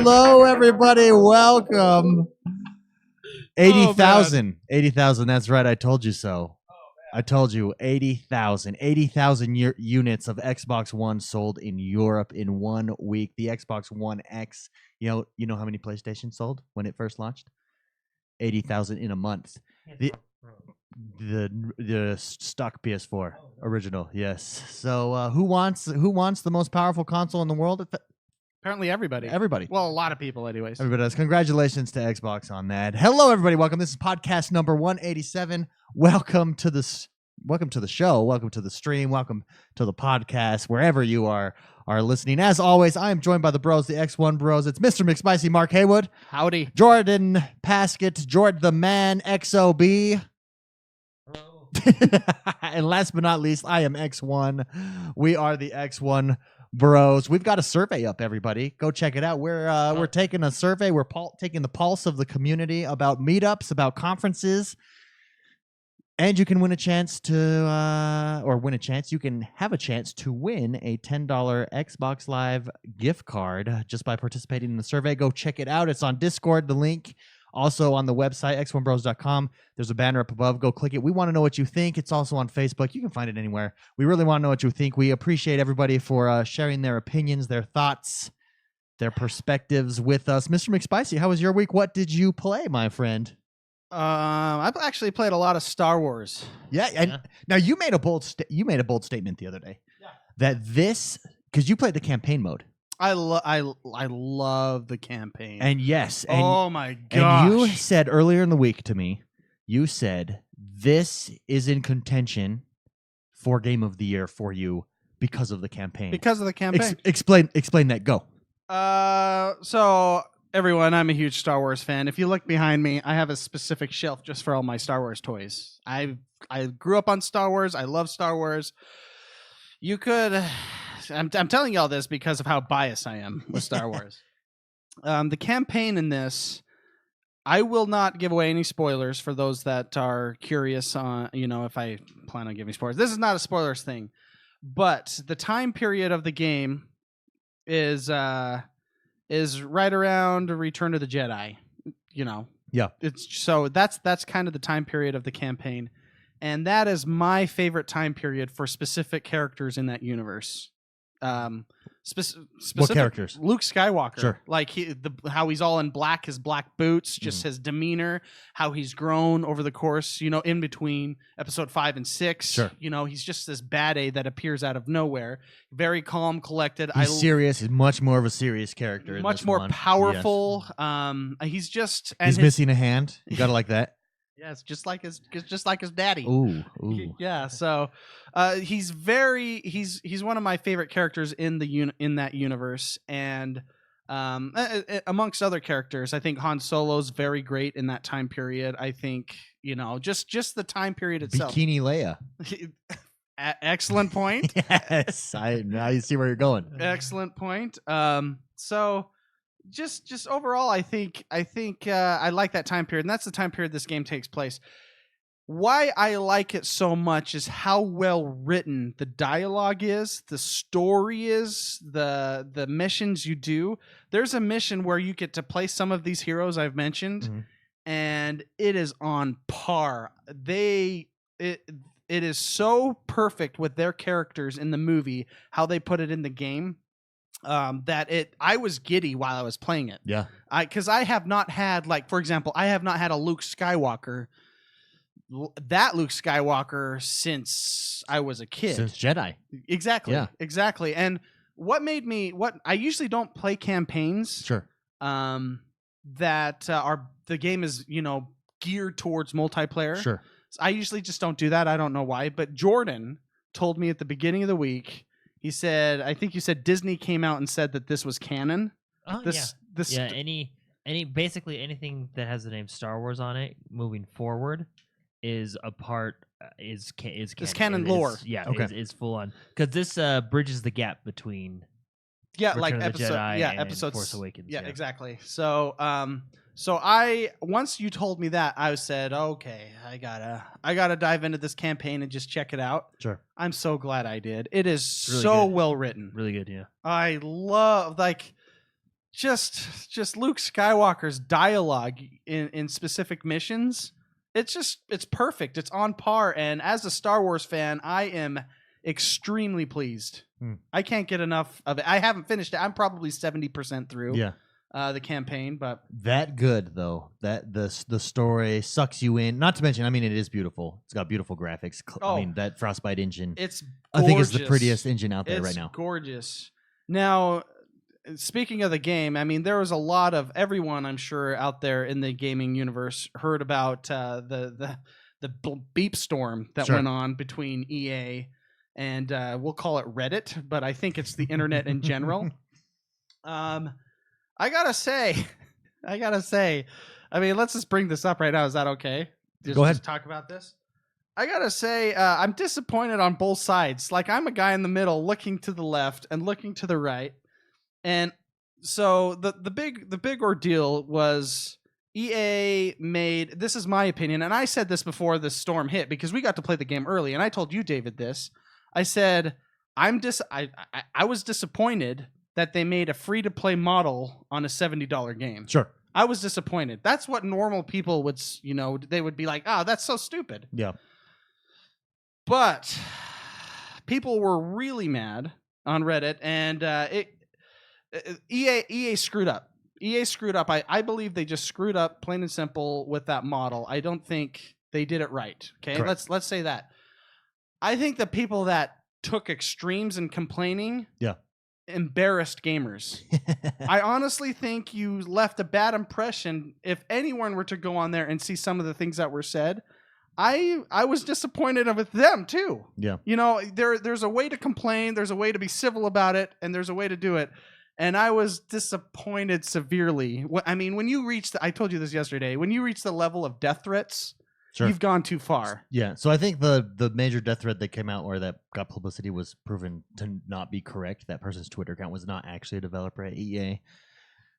Hello, everybody. Welcome. 80,000. 80,000. That's right. I told you so. I told you 80,000. 80,000 units of Xbox One sold in Europe in 1 week. The Xbox One X. You know how many PlayStation sold when it first launched? 80,000 in a month. The stock PS4 original. Yes. So who wants the most powerful console in the world? Apparently everybody. Everybody. Well, a lot of people anyways. Everybody does. Congratulations to Xbox on that. Hello, everybody. Welcome. This is podcast number 187. Welcome to the show. Welcome to the stream. Welcome to the podcast, wherever you are listening. As always, I am joined by the bros, the X1 bros. It's Mr. McSpicey, Mark Haywood. Howdy. Jordan Paskett, Jord the Man, XOB. Hello. And last but not least, I am X1. We are the X1 Bros. We've got a survey up, everybody. Go check it out. We're taking a survey. We're taking the pulse of the community about meetups, about conferences, and you can win a chance to, you can have a chance to win a $10 Xbox Live gift card just by participating in the survey. Go check it out. It's on Discord. The link. Also on the website, x1bros.com, there's a banner up above. Go click it. We want to know what you think. It's also on Facebook. You can find it anywhere. We really want to know what you think. We appreciate everybody for sharing their opinions, their thoughts, their perspectives with us. Mr. McSpicey, how was your week? What did you play, my friend? I've actually played a lot of Star Wars. Yeah, and now you made a bold statement the other day. Yeah. That because you played the campaign mode. I love the campaign. And yes. And, oh my gosh. And you said earlier in the week to me, you said this is in contention for Game of the Year for you because of the campaign. Because of the campaign. Explain that. Go. So everyone, I'm a huge Star Wars fan. If you look behind me, I have a specific shelf just for all my Star Wars toys. I grew up on Star Wars. I love Star Wars. You could... I'm telling you all this because of how biased I am with Star Wars. The campaign in this, I will not give away any spoilers for those that are curious on, if I plan on giving spoilers. This is not a spoilers thing, but the time period of the game is right around Return of the Jedi. Yeah. That's kind of the time period of the campaign, and that is my favorite time period for specific characters in that universe. What characters? Luke Skywalker. Sure. Like how he's all in black, his black boots, just his demeanor, how he's grown over the course, in between episode 5 and 6. Sure. He's just this bad A that appears out of nowhere. Very calm, collected. He's serious. He's much more of a serious character. Much more powerful. Yes. He's missing a hand. You gotta like that. Yes, just like his daddy. Ooh. Yeah, so he's one of my favorite characters in that universe, and amongst other characters, I think Han Solo's very great in that time period. I think just the time period itself. Bikini Leia. Excellent point. Yes, now you see where you're going. Excellent point. So. Just overall, I think I like that time period, and that's the time period this game takes place. Why I like it so much is how well written the dialogue is, the story is, the missions you do. There's a mission where you get to play some of these heroes I've mentioned, and it is on par. It is so perfect with their characters in the movie, how they put it in the game. I was giddy while I was playing it. Yeah. Because I have not had, for example, I have not had a Luke Skywalker, since I was a kid. Since Jedi. Exactly. Yeah. Exactly. And I usually don't play campaigns. Sure. That the game is, geared towards multiplayer. Sure. So I usually just don't do that. I don't know why. But Jordan told me at the beginning of the week, he said, I think you said Disney came out and said that this was canon. Basically anything that has the name Star Wars on it moving forward is a part is canon. It's canon lore. Is full on, because this bridges the gap between Return of the Jedi and episodes, Force Awakens. Yeah, exactly. So I once you told me that, I said, okay, I gotta dive into this campaign and just check it out. Sure. I'm so glad I did. It is really so good. well written. Really good, yeah. I love just Luke Skywalker's dialogue in specific missions. It's perfect. It's on par. And as a Star Wars fan, I am extremely pleased. I can't get enough of it. I haven't finished it. I'm probably 70% through the campaign, but that good though. That the story sucks you in. Not to mention, I mean, it is beautiful. It's got beautiful graphics. I mean, that Frostbite engine. It's gorgeous. I think it's the prettiest engine out there right now. It's gorgeous. Now, speaking of the game, I mean, there was a lot of everyone, I'm sure, out there in the gaming universe heard about the beep storm that went on between EA and we'll call it Reddit, but I think it's the internet in general. I gotta say, I mean, let's just bring this up right now. Is that okay? Go ahead. Just talk about this. I gotta say, I'm disappointed on both sides. Like, I'm a guy in the middle looking to the left and looking to the right. And so the big ordeal was EA made, this is my opinion, and I said this before the storm hit because we got to play the game early, and I told you, David, this. I said, I was disappointed that they made a free-to-play model on a $70 game. Sure. I was disappointed. That's what normal people would, they would be like, oh, that's so stupid. Yeah. But people were really mad on Reddit, and EA screwed up. EA screwed up. I believe they just screwed up, plain and simple, with that model. I don't think they did it right. Okay, correct. let's say that. I think the people that took extremes in complaining, embarrassed gamers. I honestly think you left a bad impression. If anyone were to go on there and see some of the things that were said, I was disappointed with them too. Yeah. You know, there's a way to complain, there's a way to be civil about it, and there's a way to do it. And I was disappointed severely. I mean, when you reach I told you this yesterday, when you reach the level of death threats, you've gone too far. Yeah. So I think the major death threat that came out or that got publicity was proven to not be correct. That person's Twitter account was not actually a developer at EA.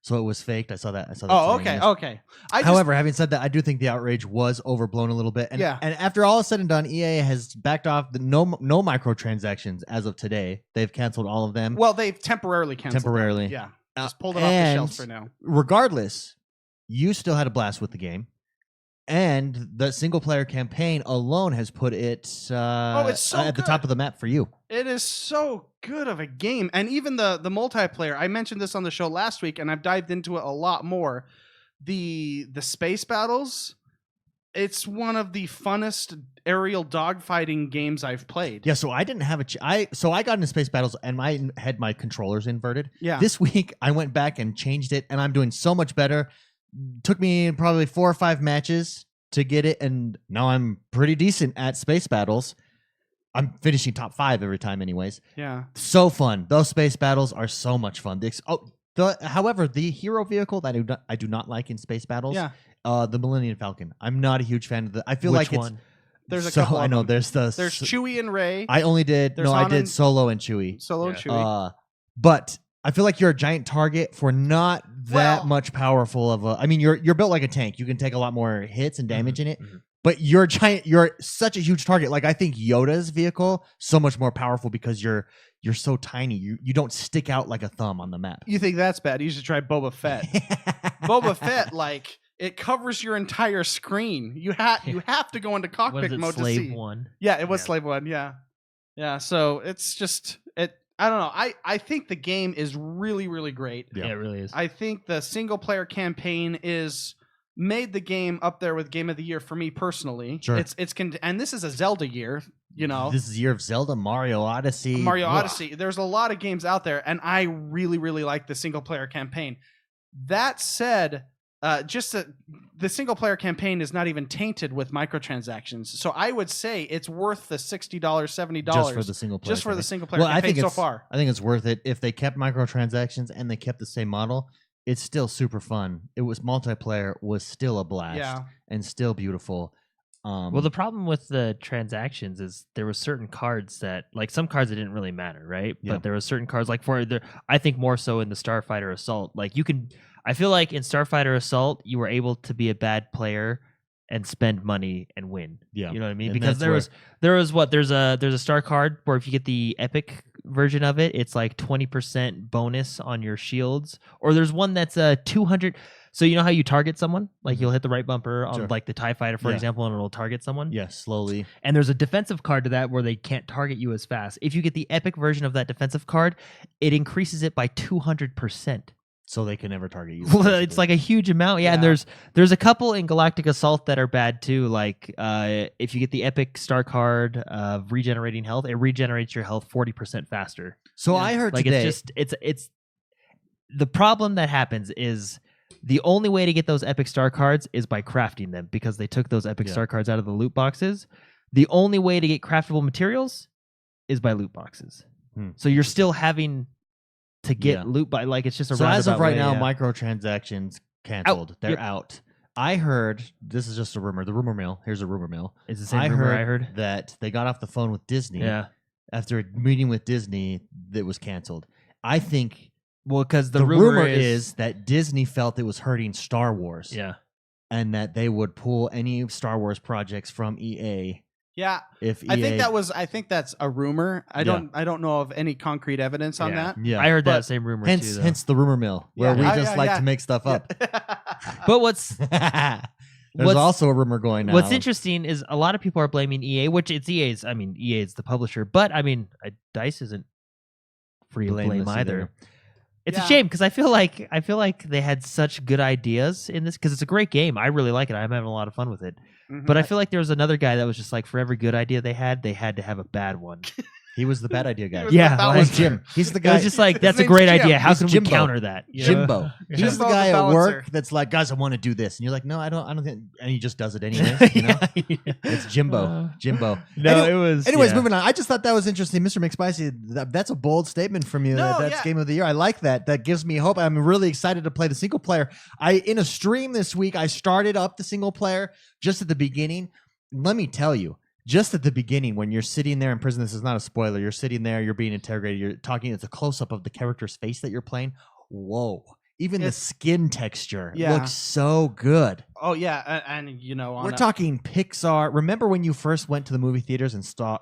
So it was faked. I saw that. Oh, okay. However, having said that, I do think the outrage was overblown a little bit. And, and after all is said and done, EA has backed off no microtransactions as of today. They've canceled all of them. Well, they've temporarily canceled them. Yeah. Just pulled it off the shelves for now. Regardless, you still had a blast with the game. And the single-player campaign alone has put it it's so at the top of the map for you. It is so good of a game. And even the multiplayer, I mentioned this on the show last week, and I've dived into it a lot more. The space battles, it's one of the funnest aerial dogfighting games I've played. Yeah, so I didn't have I got into space battles, and I had my controllers inverted. Yeah. This week, I went back and changed it, and I'm doing so much better. Took me probably 4 or 5 matches to get it, and now I'm pretty decent at space battles. I'm finishing top 5 every time anyways. Yeah. So fun. Those space battles are so much fun. However, the hero vehicle that I do not like in space battles, the Millennium Falcon. I'm not a huge fan of the. I feel Which like one? There's a couple. I know of them. there's Chewie and Rey. I only did I did Solo and Chewie. And Chewie. But I feel like you're a giant target for not that much powerful of a. I mean, you're built like a tank. You can take a lot more hits and damage in it. Mm-hmm. But you're giant. You're such a huge target. Like, I think Yoda's vehicle so much more powerful because you're so tiny. You don't stick out like a thumb on the map. You think that's bad? You should try Boba Fett. Boba Fett, like, it covers your entire screen. You have to go into cockpit mode to see. Slave 1? Yeah, it was Slave 1. Yeah. So it's just I don't know. I think the game is really, really great. Yeah, it really is. I think the single player campaign made the game up there with Game of the Year for me personally. Sure. And this is a Zelda year, you know. This is the year of Zelda, Mario Odyssey. Odyssey. There's a lot of games out there, and I really, really like the single player campaign. That said, the single player campaign is not even tainted with microtransactions. So I would say it's worth the $60, $70 just for the single player. Just for the single player campaign so far. I think it's worth it. If they kept microtransactions and they kept the same model, it's still super fun. It was multiplayer was still a blast and still beautiful. Well, the problem with the transactions is there were certain cards that, like, some cards that didn't really matter, right? Yeah. But there were certain cards, like I think more so in the Starfighter Assault. Like, I feel like in Starfighter Assault, you were able to be a bad player and spend money and win. Yeah. You know what I mean? And because there's a star card where if you get the epic version of it, it's like 20% bonus on your shields. Or there's one that's 200. So you know how you target someone? Like you'll hit the right bumper on Sure. like the TIE fighter, for Yeah. example, and it'll target someone. Yeah, slowly. And there's a defensive card to that where they can't target you as fast. If you get the epic version of that defensive card, it increases it by 200%. So they can never target you. Well, it's like a huge amount. Yeah, and Yeah. there's a couple in Galactic Assault that are bad too. Like if you get the epic star card of regenerating health, it regenerates your health 40% faster. So Yeah. I heard Like today. it's the problem that happens is the only way to get those epic star cards is by crafting them because they took those epic Yeah. star cards out of the loot boxes. The only way to get craftable materials is by loot boxes. So you're still having to get Yeah. loot by like it's just a So as of roundabout right way, now, yeah. microtransactions canceled. They're Yep. out. I heard this is just a rumor. The rumor mill. Here's a rumor mill. It's the same rumor I heard. that they got off the phone with Disney. Yeah. After a meeting with Disney, that was canceled. I think Well, because the rumor is that Disney felt it was hurting Star Wars. yeah. And that they would pull any Star Wars projects from EA Yeah, if EA. I think that's a rumor. I don't know of any concrete evidence on Yeah. that. Yeah. I heard But that same rumor too. hence, Though. hence the rumor mill, where Yeah. we Oh, just yeah, like yeah. to make stuff up. But what's There's What's- also a rumor going now. what's interesting is a lot of people are blaming EA, which it's EA's. I mean, EA is the publisher, but I mean, Dice isn't free of blame Blameless either. either. It's Yeah. a shame because I feel like they had such good ideas in this because it's a great game. I really like it. I'm having a lot of fun with it. Mhm. But I feel like there was another guy that was just like, for every good idea they had to have a bad one. He was the bad idea guy. He was Yeah, the like- He's balancer. Jim. He's the It guy. was just like, His that's a name's great Jim. idea. How He's can Jimbo. we counter that? you know? Jimbo. Yeah. He's the Jimbo the guy at balancer. work that's like, guys, I want to do this, and you're like, no, I don't think, and he just does it anyways. You know, Yeah. it's Jimbo. Jimbo. No, Any- it was. Anyways, yeah. moving on. I just thought that was interesting, Mr. McSpicey. That's a bold statement from you. No, That's yeah. game of the year. I like that. That gives me hope. I'm really excited to play the single player. In a stream this week, I started up the single player just at the beginning. Let me tell you, just at the beginning, when you're sitting there in prison, this is not a spoiler. You're sitting there, you're being interrogated, you're talking. It's a close up of the character's face that you're playing. Whoa! Even the It's- skin texture Yeah. looks so good. Oh yeah, and you know, on We're a- talking Pixar. Remember when you first went to the movie theaters and saw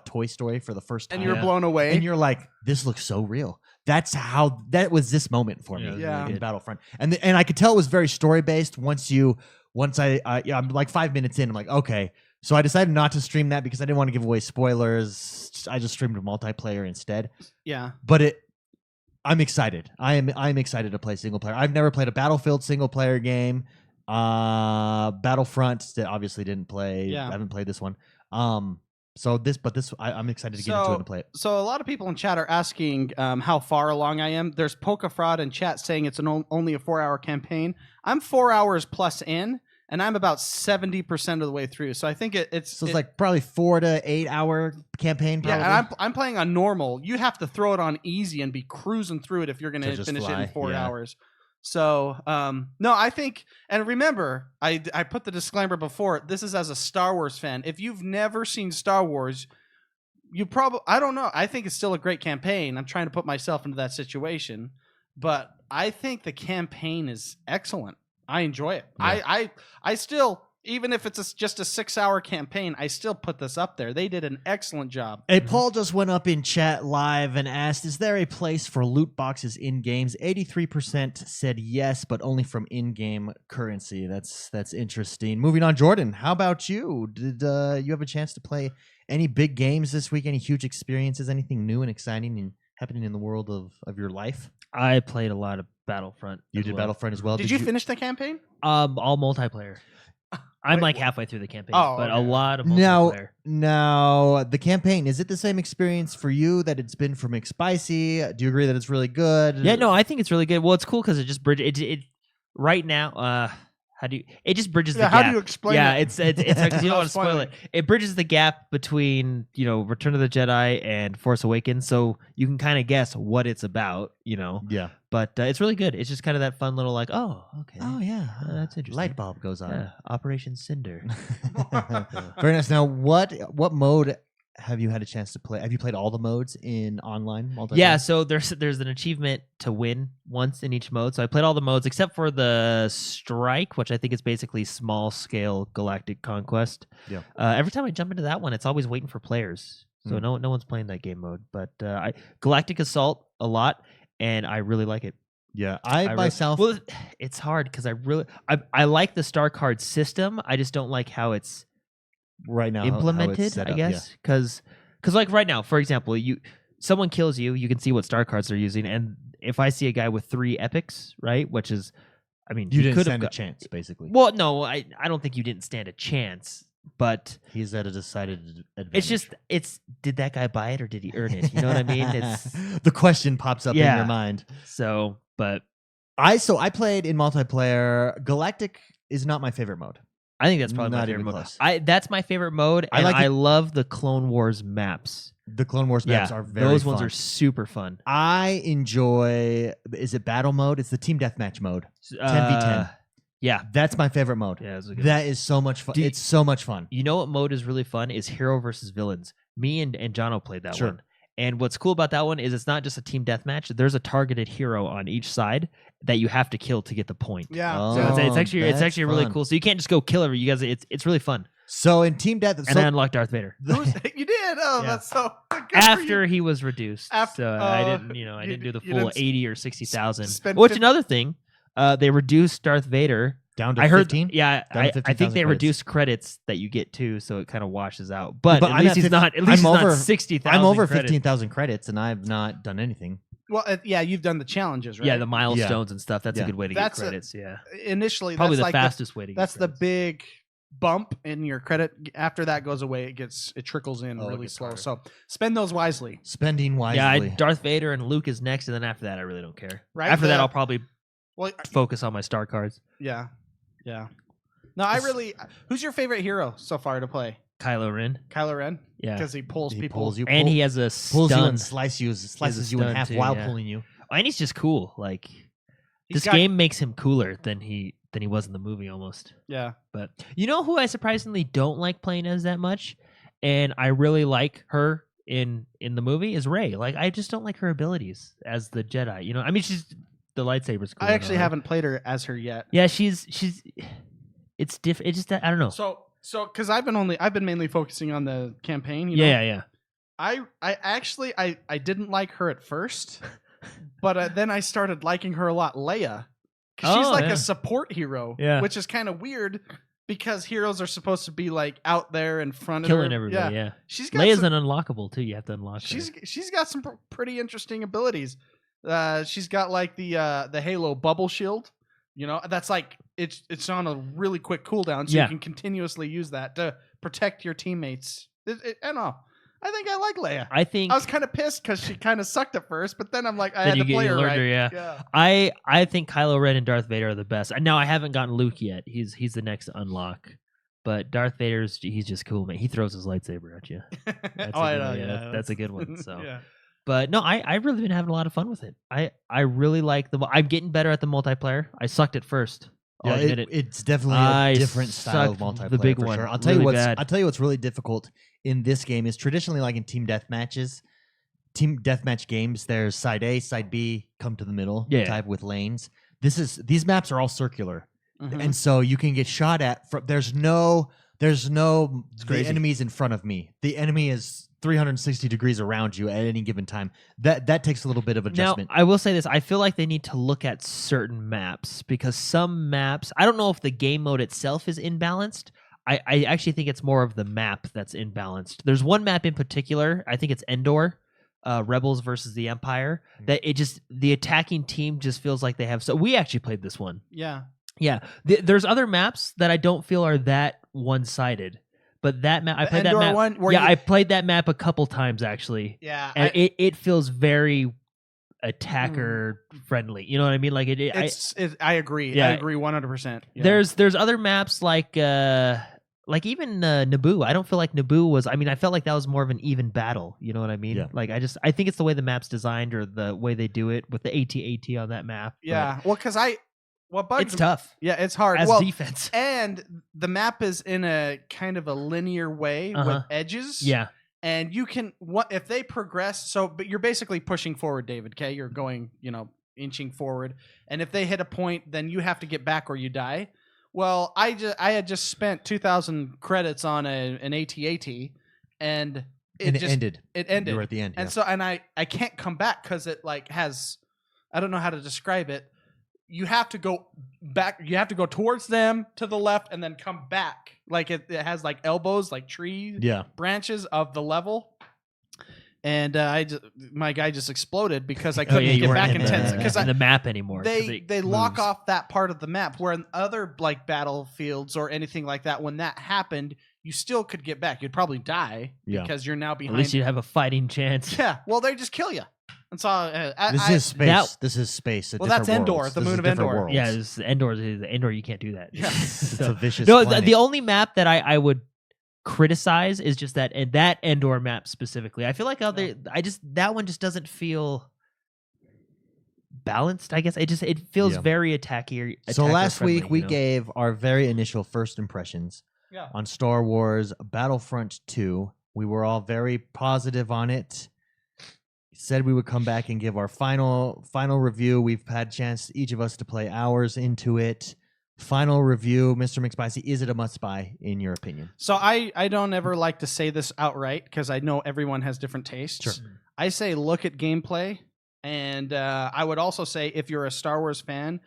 Toy Story for the first time? and you're Yeah. blown away. And you're like, this looks so real. That was this moment for me Yeah, really in good. Battlefront. And I could tell it was very story based once I'm like 5 minutes in, I'm like, okay. So I decided not to stream that because I didn't want to give away spoilers. I just streamed multiplayer instead. yeah, But I'm excited. I'm excited to play single player. I've never played a Battlefield single player game. Battlefront obviously didn't play. Yeah. I haven't played this one. I'm excited to get into it and play it. So a lot of people in chat are asking how far along I am. There's Polka Fraud in chat saying it's only a 4-hour campaign. I'm 4 hours plus in, and I'm about 70% of the way through. So I think it's Like probably 4 to 8 hour campaign. Probably. yeah, and I'm playing on normal. You have to throw it on easy and be cruising through it if you're going To to just finish it fly, in 4 yeah. hours. So no, I think, and remember, I put the disclaimer before. This is as a Star Wars fan. If you've never seen Star Wars, you probably, I don't know. I think it's still a great campaign. I'm trying to put myself into that situation, but I think the campaign is excellent. I enjoy it. Yeah. I still, even if it's just a 6-hour campaign, I still put this up there. They did an excellent job. Hey, Paul just went up in chat live and asked, is there a place for loot boxes in games? 83% said yes, but only from in-game currency. That's interesting. Moving on, Jordan, how about you? Did you have a chance to play any big games this week? Any huge experiences? Anything new and exciting and happening in the world of your life? I played a lot of Battlefront. You as did well. Battlefront as well. Did you finish the campaign? All multiplayer. I'm Wait, like halfway through the campaign, Oh, but okay. a lot of Now, multiplayer. now, the campaign, is it the same experience for you that it's been for McSpicey? Do you agree that it's really good? Yeah, no, I think it's really good. Well, it's cool because it just bridges it. Right now, it just bridges the gap. How do you explain Yeah, it? it's because you don't want to spoil Spoiling. it. It bridges the gap between Return of the Jedi and Force Awakens, so you can kind of guess what it's about. Yeah. But it's really good. It's just kind of that fun little like, oh, okay, Oh, yeah. that's interesting. Light bulb goes on. Yeah, Operation Cinder. Very nice. Now, what mode have you had a chance to play? Have you played all the modes in online multiplayer? Yeah, so there's an achievement to win once in each mode. So I played all the modes except for the Strike, which I think is basically small scale galactic conquest. Yeah. Every time I jump into that one, it's always waiting for players. So no one's playing that game mode. But Galactic Assault a lot, and I really like it. Yeah, I myself. Well, it's hard because I like the star card system. I just don't like how it's right now implemented. how it's set I up, guess because like right now, for example, someone kills you, you can see what star cards they're using, and if I see a guy with 3 epics, right, which is, I mean, you he didn't could stand have a chance, basically. Well, no, I don't think you didn't stand a chance, but he's at a decided advantage. it's just did that guy buy it or did he earn it? You know what I mean? It's the question pops up in your mind. So, but I played in multiplayer. Galactic is not my favorite mode. I think that's probably Not my favorite even mode. close. That's my favorite mode, and I love the Clone Wars maps. The Clone Wars maps are very those fun. ones are super fun. I enjoy. Is it battle mode? It's the team deathmatch mode. 10v10. Yeah, that's my favorite mode. Yeah, that is so much fun. It's so much fun. You know what mode is really fun? Is hero versus villains. Me and Jono played that one. And what's cool about that one is it's not just a team deathmatch. There's a targeted hero on each side that you have to kill to get the point. Yeah, so it's actually really cool. So you can't just go kill every. You guys, it's really fun. So in team death, and I unlocked Darth Vader. You did? Oh, that's so good after he was reduced. So I didn't do the full 80 or 60,000. Which another thing, they reduced Darth Vader down to 15? Yeah, I think they reduced credits that you get too, so it kind of washes out. But at least he's not 60,000. I'm over 15,000 credits, and I've not done anything. Well, yeah, you've done the challenges, right? Yeah, the milestones and stuff. That's a good way to get credits. Initially, probably that's the fastest way to get That's credits. the big bump in your credit. After that goes away, it trickles in really slow. Harder. So spend those wisely. Spending wisely. Yeah, Darth Vader and Luke is next, and then after that, I really don't care. Right. After that, I'll probably focus on my star cards. Yeah. Yeah. No, who's your favorite hero so far to play? Kylo Ren. Kylo Ren? Yeah. Because he pulls people. And he has a pulls stun. you and slices you in half while pulling you. And he's just cool. Like, this game makes him cooler than he was in the movie almost. Yeah. But you know who I surprisingly don't like playing as that much? And I really like her in the movie is Rey. Like, I just don't like her abilities as the Jedi. You know, I mean, the lightsaber's cool. I actually haven't played her as her yet. Yeah, it's different. It's just that I don't know. So because I've been mainly focusing on the campaign. Yeah. I actually didn't like her at first, but then I started liking her a lot, Leia, because she's like a support hero, which is kind of weird because heroes are supposed to be like out there in front of killing everybody. Yeah. Leia's an unlockable too. You have to unlock her. She's got some pretty interesting abilities. She's got like the Halo bubble shield. You know, that's like it's on a really quick cooldown, so you can continuously use that to protect your teammates. I don't know. I think I like Leia. I was kind of pissed because she kind of sucked at first, but then I'm like, I had to play her right. Yeah. I think Kylo Ren and Darth Vader are the best. Now I haven't gotten Luke yet. He's the next unlock. But Darth Vader's he's just cool, man. He throws his lightsaber at you. That's a good one. So. Yeah. But no, I've really been having a lot of fun with it. I really like I'm getting better at the multiplayer. I sucked at first. Yeah, it's definitely a different style of multiplayer. The big for one. Sure. I'll tell you what's really difficult in this game is traditionally like in team deathmatches, team deathmatch games. There's side A, side B, come to the middle type with lanes. These maps are all circular, and so you can get shot at. There's no the enemy's in front of me. The enemy is 360 degrees around you at any given time. That takes a little bit of adjustment. Now, I will say this. I feel like they need to look at certain maps because some maps, I don't know if the game mode itself is imbalanced. I actually think it's more of the map that's imbalanced. There's one map in particular, I think it's Endor, Rebels versus the Empire, that the attacking team just feels like they have. So we actually played this one. Yeah. Yeah. There's other maps that I don't feel are that one-sided. But that map, I played that map. I played that map a couple times actually. Yeah, and it feels very attacker friendly. You know what I mean? Like I agree. Yeah, I agree 100%. Yeah. There's other maps like even Naboo. I don't feel like Naboo was. I mean, I felt like that was more of an even battle. You know what I mean? Yeah. Like I think it's the way the map's designed or the way they do it with the AT-AT on that map. Yeah. Well, because it's tough. Yeah, it's hard. As defense. And the map is in a kind of a linear way with edges. Yeah. And you can, if they progress, but you're basically pushing forward, David, okay? You're going, inching forward. And if they hit a point, then you have to get back or you die. Well, I had just spent 2,000 credits on an AT-AT, and And it just ended. It ended. You were at the end. And so I can't come back because it like has, I don't know how to describe it. You have to go back. You have to go towards them to the left and then come back. Like it has like elbows, like tree branches of the level. And my guy just exploded because I couldn't get back in the map anymore. They lock off that part of the map. Where in other like battlefields or anything like that, when that happened, you still could get back. You'd probably die because you're now behind. At least you have a fighting chance. Yeah. Well, they just kill you. And so this is space. This is space. Well, that's Endor, the moon of Endor. Worlds. Yeah, Endor. Endor, you can't do that. Yeah. It's a vicious. No, planet. the only map that I would criticize is just that Endor map specifically. I feel like that one just doesn't feel balanced. I guess it feels very attacky. So last week we gave our very initial first impressions on Star Wars Battlefront 2. We were all very positive on it. Said we would come back and give our final review. We've had a chance, each of us, to play hours into it. Final review, Mr. McSpicey, is it a must-buy in your opinion? So I don't ever like to say this outright because I know everyone has different tastes. Sure. I say look at gameplay, and I would also say if you're a Star Wars fan,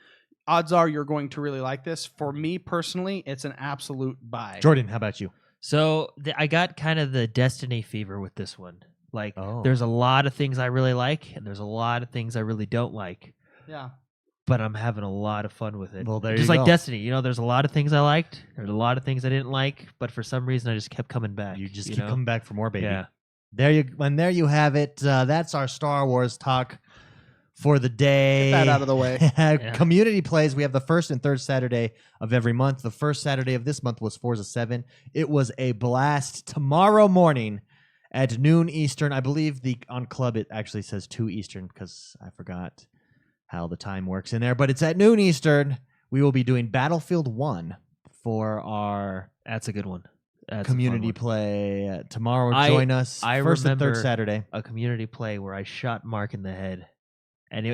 odds are you're going to really like this. For me personally, it's an absolute buy. Jordan, how about you? So I got kind of the Destiny fever with this one. Like, there's a lot of things I really like, and there's a lot of things I really don't like. Yeah. But I'm having a lot of fun with it. Well, there just you like go. Destiny, there's a lot of things I liked. There's a lot of things I didn't like, but for some reason I just kept coming back. You just keep coming back for more, baby. Yeah. There you have it. That's our Star Wars talk for the day. Get that out of the way. Community plays. We have the first and third Saturday of every month. The first Saturday of this month was Forza 7. It was a blast. Tomorrow morning at noon Eastern, I believe on Club it actually says 2 Eastern because I forgot how the time works in there. But it's at noon Eastern. We will be doing Battlefield 1 for our That's a good one. That's community play tomorrow. Join us. First and third Saturday. A community play where I shot Mark in the head. And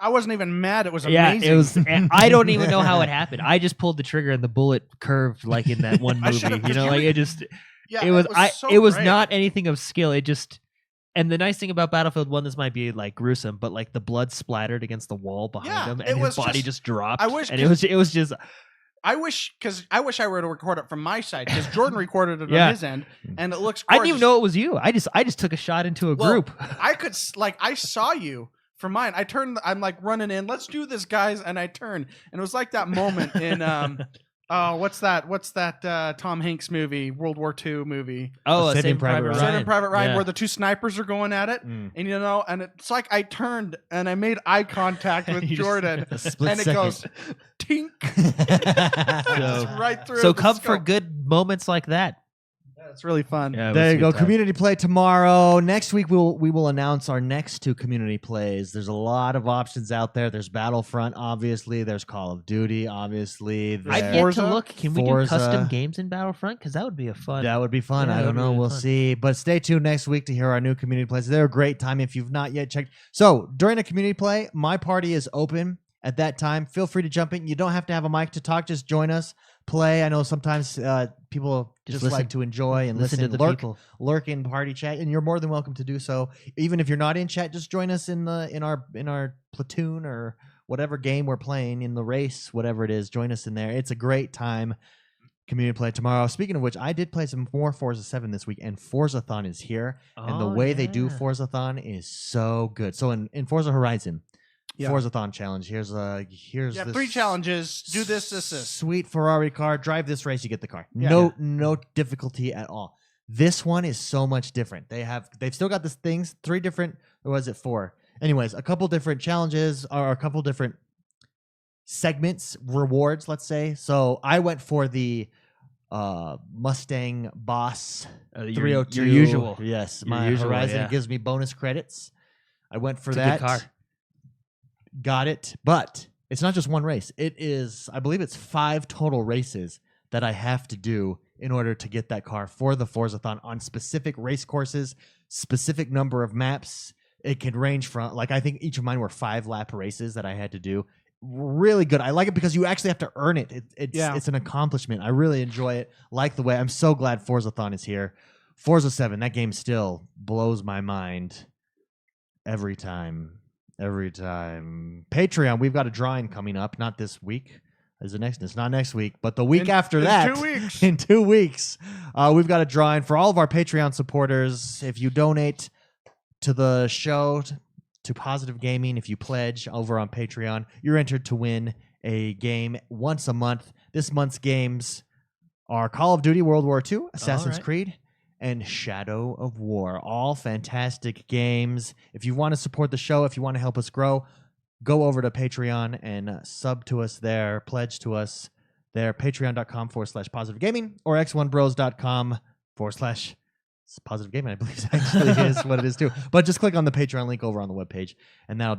I wasn't even mad. It was amazing. Yeah, it was. I don't even know how it happened. I just pulled the trigger and the bullet curved like in that one movie. It just. Yeah, it was. It was great. not anything of skill. It just. And the nice thing about Battlefield 1, this might be like gruesome, but like the blood splattered against the wall behind him, and his body just dropped. I wish, and it was just. I wish I were to record it from my side because Jordan recorded it on his end, and it looks gorgeous. I didn't even know it was you. I just took a shot into a group. I saw you from mine. I'm like running in. Let's do this, guys! And I turned, and it was like that moment in what's that Tom Hanks movie, World War II movie? Oh, Saving Private Ryan. Saving Private Ryan, where the 2 snipers are going at it, and and it's like I turned and I made eye contact with Jordan, and it goes tink, right through. So come for good moments like that. It's really fun. Yeah, there you go. Community play tomorrow. Next week we will announce our next 2 community plays. There's a lot of options out there. There's Battlefront, obviously. There's Call of Duty, obviously. I'd get to look. Can we do custom games in Battlefront? Because that would be fun. That would be fun. Yeah, I don't know. We'll see. But stay tuned next week to hear our new community plays. They're a great time if you've not yet checked. So during a community play, my party is open at that time. Feel free to jump in. You don't have to have a mic to talk. Just join us. Play. I know sometimes people just like to enjoy and listen to the people. Lurk in party chat, and you're more than welcome to do so. Even if you're not in chat, just join us in our platoon or whatever game we're playing in the race, whatever it is. Join us in there. It's a great time. Community play tomorrow. Speaking of which, I did play some more Forza 7 this week, and Forzathon is here, and the way they do Forzathon is so good. So in Forza Horizon. Forzathon challenge. Here's this 3 challenges. Do this. Sweet Ferrari car. Drive this race. You get the car. No difficulty at all. This one is so much different. They've still got this things. 3 different. Or was it 4? Anyways, a couple different challenges or a couple different segments, rewards. Let's say. So I went for the Mustang Boss 302. Your usual. Yes, Your my usual, Horizon gives me bonus credits. I went for it's that. A good car. Got it. But it's not just one race. It is, I believe it's 5 total races that I have to do in order to get that car for the Forzathon on specific race courses, specific number of maps. It can range from, I think each of mine were 5-lap races that I had to do. Really good. I like it because you actually have to earn it. It's an accomplishment. I really enjoy it. Like the way. I'm so glad Forzathon is here. Forza 7, that game still blows my mind every time. Every time. Patreon, we've got a drawing coming up, not this week. It's not next week, but the week after that. 2 weeks. In 2 weeks, we've got a drawing for all of our Patreon supporters. If you donate to the show, to Positive Gaming, if you pledge over on Patreon, you're entered to win a game once a month. This month's games are Call of Duty World War II, Assassin's Creed, and Shadow of War. All fantastic games. If you want to support the show, if you want to help us grow, go over to Patreon and sub to us there, pledge to us there, patreon.com/positive gaming or x1bros.com/positive gaming, I believe actually is what it is too. But just click on the Patreon link over on the webpage, and that'll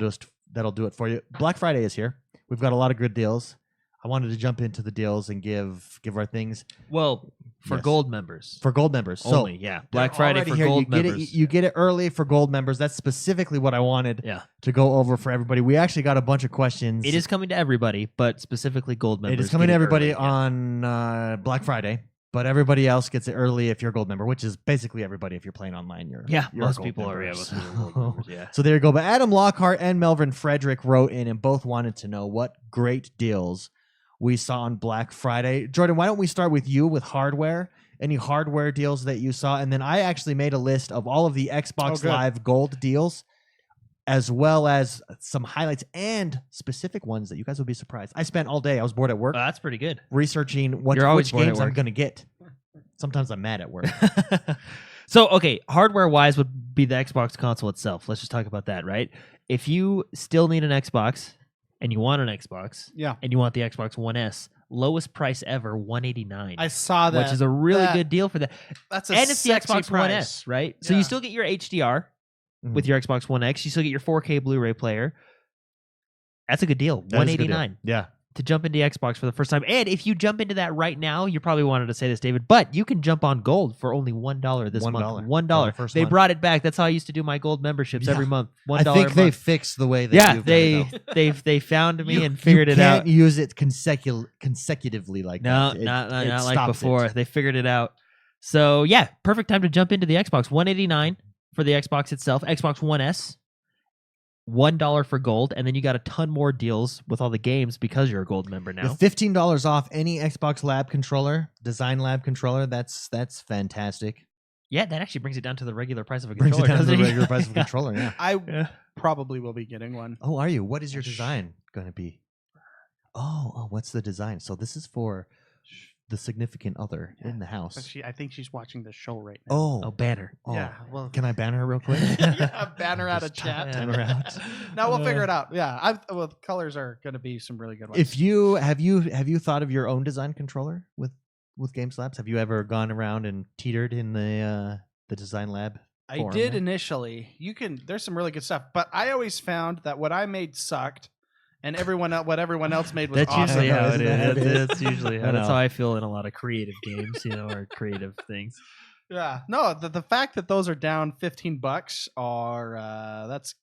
do it for you. Black Friday is here. We've got a lot of good deals. I wanted to jump into the deals and give our things. Well, for Yes. gold members. For gold members. Only, yeah. Black they're Friday already for here. gold you get members. It, you get it early for gold members. That's specifically what I wanted to go over for everybody. We actually got a bunch of questions. It is coming to everybody, but specifically gold members. It is coming to everybody early, on Black Friday, but everybody else gets it early if you're a gold member, which is basically everybody if you're playing online. You're a most gold people member. are. Yeah, most people are gold members. Yeah. So there you go. But Adam Lockhart and Melvin Frederick wrote in and both wanted to know what great deals we saw on Black Friday. Jordan, why don't we start with you with hardware? Any hardware deals that you saw? And then I actually made a list of all of the Xbox Live Gold deals, as well as some highlights and specific ones that you guys will be surprised. I spent all day. I was bored at work. That's pretty good. Researching You're always which bored at games I'm work. going to get. Sometimes I'm mad at work. So, okay, hardware-wise would be the Xbox console itself. Let's just talk about that, right? If you still need an Xbox and you want an Xbox, and you want the Xbox One S, lowest price ever, $189. I saw that, which is a really good deal for that. That's a and it's the sexy Xbox price. One S, right? So Yeah. you still get your HDR with your Xbox One X. You still get your 4K Blu-ray player. That's a good deal. That is a good deal. $189. Yeah. To jump into Xbox for the first time. And if you jump into that right now, you probably wanted to say this, David, but you can jump on gold for only $1 this month. $1. For the first They month. brought it back. That's how I used to do my gold memberships every month. $1 I think a they month. fixed the way that Yeah, you've done it, though. they found me and figured it out. You can't use it consecutively like No, that. not It like stops before. it. They figured it out. So yeah, perfect time to jump into the Xbox. $189 for the Xbox itself. Xbox One S, $1 for gold, and then you got a ton more deals with all the games because you're a gold member now. With $15 off any Xbox Lab controller, Design Lab controller, that's fantastic. Yeah, that actually brings it down to the regular price of a Brings controller. it down to the doesn't it? regular price of a controller, yeah. I probably will be getting one. Oh, are you? What is your design going to be? Oh, what's the design? So this is for the significant other in the house. I think she's watching the show right now. Oh, banner. Yeah, well, Can I ban her real quick? yeah, banner out of Just chat. ban her out. No, we'll figure it out. Yeah, colors are going to be some really good ones. If you have you thought of your own design controller with Game Labs? Have you ever gone around and teetered in the Design Lab? I forum did there? initially. There's some really good stuff, but I always found that what I made sucked, and what everyone else made was That's awesome. usually how it Isn't that how it is. is? That's usually I how. That's know. how I feel in a lot of creative games, or creative things. Yeah, no, the fact that those are down $15 are that's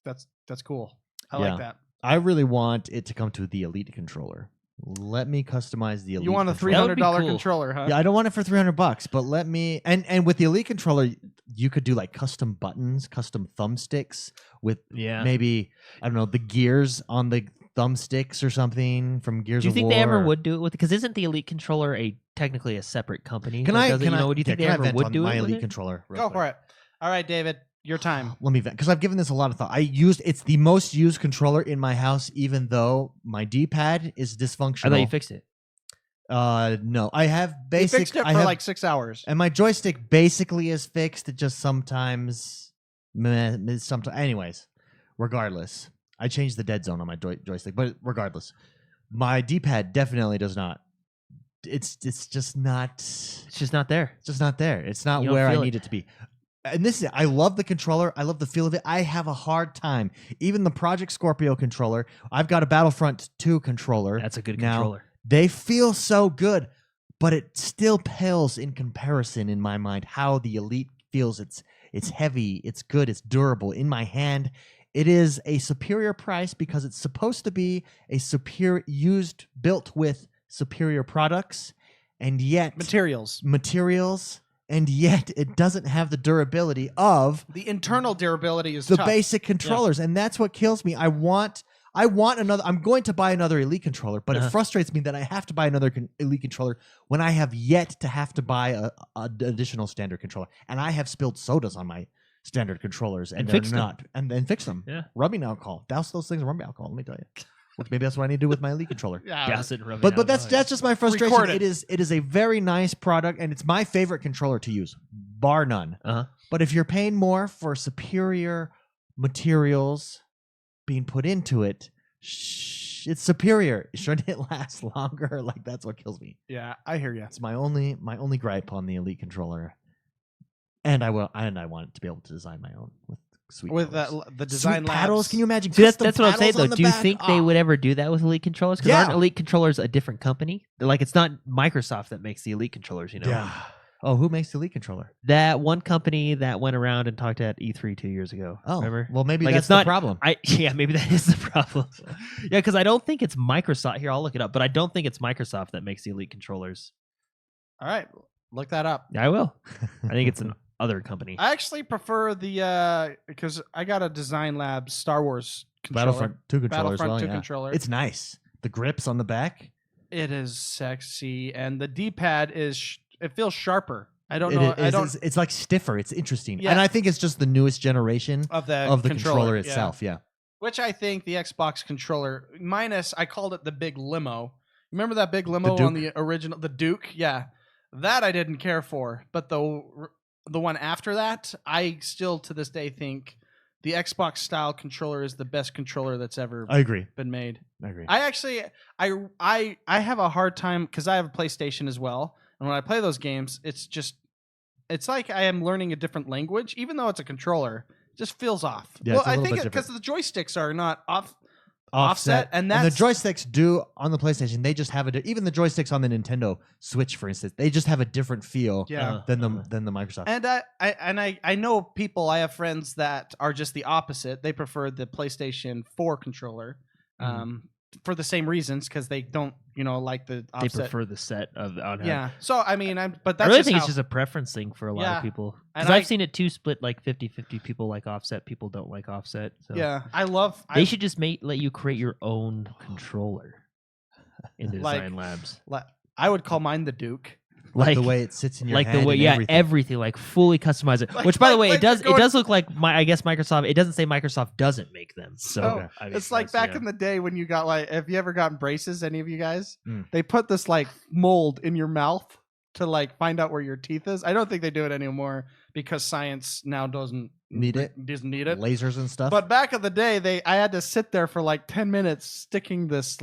cool. I Yeah. like that. I really want it to come to the Elite controller. Let me customize the Elite. You want a controller. That would be $300 cool. controller, huh? Yeah, I don't want it for $300, but let me and with the Elite controller, you could do like custom buttons, custom thumbsticks with Yeah. maybe I don't know the gears on the thumbsticks or something from Gears Do you of think War. they ever would do it with? Because isn't the Elite controller technically a separate company? Can that I? does it? Can I? Do you think can they I ever vent would on do my it? with Elite it? controller? Go for it. All right, David, your time. Let me vent because I've given this a lot of thought. It's the most used controller in my house, even though my D-pad is dysfunctional. I thought you fixed it. No, I have You basic. fixed it I for have, like 6 hours. and my joystick basically is fixed. It just sometimes, sometimes. Anyways, regardless, I changed the dead zone on my joystick, but regardless, my D-pad definitely does not. It's just not. It's just not there. It's just not there. It's not You don't where I feel it. need it to be. And this is I love the controller. I love the feel of it. I have a hard time. Even the Project Scorpio controller. I've got a Battlefront 2 controller. That's a good now. controller. They feel so good, but it still pales in comparison in my mind how the Elite feels. It's heavy, it's good, it's durable. In my hand, it is a superior price because it's supposed to be a built with superior products, and yet Materials. and yet it doesn't have the durability of The internal durability is the tough. basic controllers, and that's what kills me. I want another. I'm going to buy another Elite controller, but it frustrates me that I have to buy another Elite controller when I have yet to have to buy a additional standard controller, and I have spilled sodas on my standard controllers and fix they're them. not, and then fix them. Yeah. Rubbing alcohol, douse those things in rubbing alcohol. Let me tell you. Maybe that's what I need to do with my Elite controller. Yeah. Gas it and rub it But out. that's just my frustration. Record it. It is a very nice product, and it's my favorite controller to use, bar none. But if you're paying more for superior materials being put into it, it's superior. Shouldn't it last longer? Like, that's what kills me. Yeah, I hear you. It's my only gripe on the Elite controller, and I want it to be able to design my own with sweet With colors. the design Sweet paddles. labs. Can you imagine? See, custom that's what I'm saying, paddles though. on the Do you back? think they would ever do that with Elite controllers? Because aren't Yeah. Elite controllers a different company? They're like, it's not Microsoft that makes the Elite controllers, you know? Yeah. Oh, who makes the Elite controller? That one company that went around and talked at E3 2 years ago. Oh, remember? well, maybe Like, that's it's not- the problem. Yeah, maybe that is the problem. Yeah, because I don't think it's Microsoft. Here, I'll look it up, but I don't think it's Microsoft that makes the Elite controllers. All right, look that up. Yeah, I will. I think it's an other company. I actually prefer the because I got a Design Labs Star Wars controller. Battlefront 2 controller as Battlefront well. 2 Yeah. controller. It's nice. The grips on the back. It is sexy, and the D-pad is it feels sharper. I don't It know. is- I don't It's like stiffer. It's interesting, Yeah. and I think it's just the newest generation of of the controller yeah. itself. Yeah. Which I think the Xbox controller minus I called it the big limo. Remember that big limo Duke? on the original the Duke? Yeah. That I didn't care for, but the one after that, I still to this day think the Xbox style controller is the best controller that's ever I agree. been made. I agree. I actually I have a hard time cuz I have a PlayStation as well, and when I play those games, it's like I am learning a different language even though it's a controller. It just feels off. Yeah, well, it's a I little think bit because the joysticks are not offset, and the that's joysticks do on the PlayStation. They just have even the joysticks on the Nintendo Switch, for instance, they just have a different feel yeah. than the Microsoft. And I know people. I have friends that are just the opposite. They prefer the PlayStation 4 controller, for the same reasons because they don't, like the They offset. prefer the set of on how- Yeah. So I mean, but that's I really just think how, it's just a preference thing for a lot Yeah. of people. And Because I- I've seen it too split like 50-50. People like offset, people don't like offset. So yeah. I love. they should just let you create your own controller in Design Labs. I would call mine the Duke. like the way it sits in your like hand the way, and everything, like fully customize it. Like- Which, by the way, like it does. you're going- It does look like I guess Microsoft. It doesn't say Microsoft doesn't make them. So Oh, I mean, it's like that's, back in the day when you got have you ever gotten braces? Any of you guys? Mm. They put this mold in your mouth to find out where your teeth is. I don't think they do it anymore because science now doesn't Need it? Doesn't need it. lasers and stuff. But back in the day, I had to sit there for 10 minutes sticking this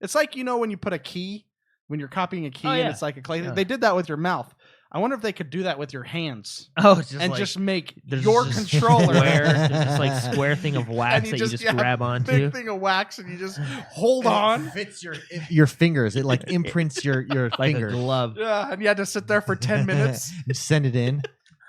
it's like when you put a key when you're copying a key Oh, and yeah. it's like a clay. Yeah. They did that with your mouth. I wonder if they could do that with your hands oh, it's just and like, just make there's your just controller square, there's this like square thing of wax you that just- you just yeah, grab onto. big thing of wax and you just hold on. fits your fingers. It imprints your Like finger. a glove. Yeah, and you had to sit there for 10 minutes. You send it in.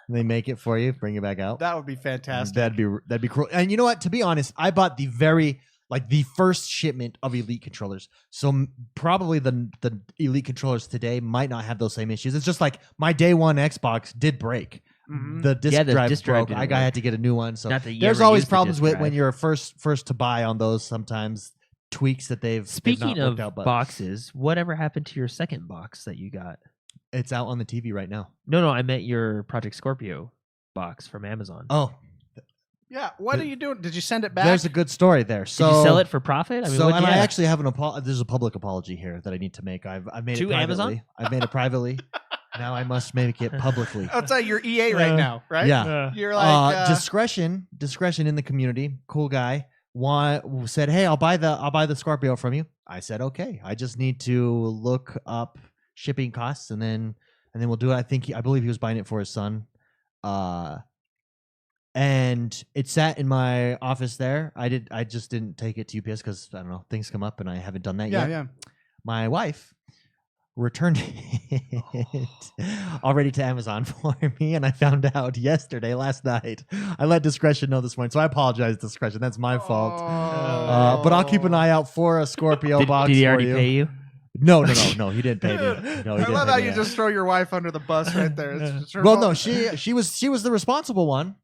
And they make it for you. Bring it back out. That would be fantastic. That'd be cool. And you know what? To be honest, I bought the the first shipment of Elite controllers. So probably the Elite controllers today might not have those same issues. It's just like my day one Xbox did break. Mhm. The disc Yeah, the drive disc drive broke. didn't I work. had to get a new one. So Not that you there's ever always used the problems disc with drive. when you're first to buy on those. Sometimes tweaks that they've Speaking not of worked out, but boxes, whatever happened to your second box that you got? it's out on the TV right now. No, I meant your Project Scorpio box from Amazon. Oh, Yeah, what are you doing? Did you send it back? there's a good story there. Did So you sell it for profit? I mean, so, what, and I yeah. actually have there's a public apology here that I need to make. I've made To it privately. Amazon? I've made it privately. Now I must make it publicly. Outside your EA right now, right? Yeah. You're like discretion in the community. Cool guy. Said, hey, I'll buy the Scorpio from you. I said, okay. I just need to look up shipping costs and then we'll do it. I believe he was buying it for his son. And it sat in my office there. I just didn't take it to UPS because I don't know, things come up and I haven't done that yet. yeah. My wife returned it already to Amazon for me, and I found out last night. I let Discretion know this morning, so I apologize, Discretion. That's my fault. But I'll keep an eye out for a Scorpio box Did he for already you. pay you? No. He didn't pay me. No, he I didn't love pay how me you that. just throw your wife under the bus right there. It's just her Well, fault. no, she was the responsible one.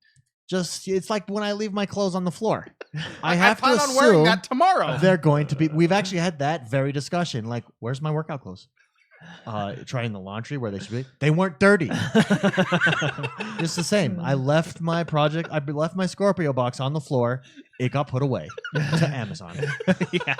Just it's like when I leave my clothes on the floor. I have to plan on wearing assume that tomorrow. they're going to be. We've actually had that very discussion. Like, where's my workout clothes? Trying the laundry where they should be. They weren't dirty. Just the same. I left my project. I left my Scorpio box on the floor. It got put away to Amazon. Yeah.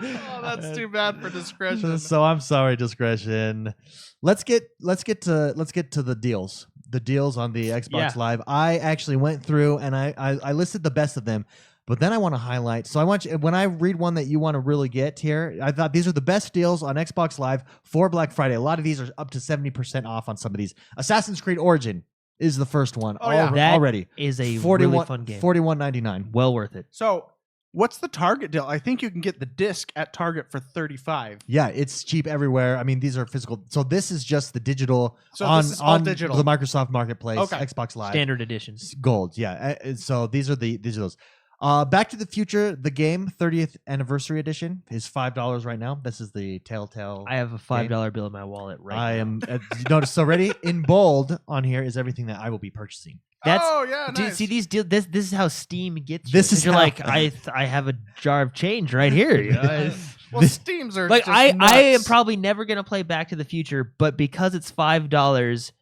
Oh, that's too bad for discretion. So I'm sorry, discretion. Let's get to the deals. The deals on the Xbox Yeah. Live. I actually went through and I listed the best of them, but then I want to highlight. So I want you, when I read one that you want to really get here, I thought these are the best deals on Xbox Live for Black Friday. A lot of these are up to 70% off on some of these. Assassin's Creed Origin is the first one. Oh, yeah. That Already is a 41 really fun game. $41.99. Well worth it. So, what's the Target deal? I think you can get the disc at Target for $35. Yeah, it's cheap everywhere. I mean, these are physical. So this is just the digital So on this is all on digital. the Microsoft Marketplace, Okay. Xbox Live. Standard editions. Gold, yeah. So these are those. Back to the Future, the game 30th anniversary edition is $5 right now. This is the Telltale. I have a $5 bill in my wallet right I now. am notice so ready in bold on here is everything that I will be purchasing. That's oh yeah, Dude, nice. see these deal. This is how Steam gets you. This 'Cause is you're how- like I have a jar of change right here. You know? well, Steams are Like just I am nuts. probably never gonna play Back to the Future, but because it's $5,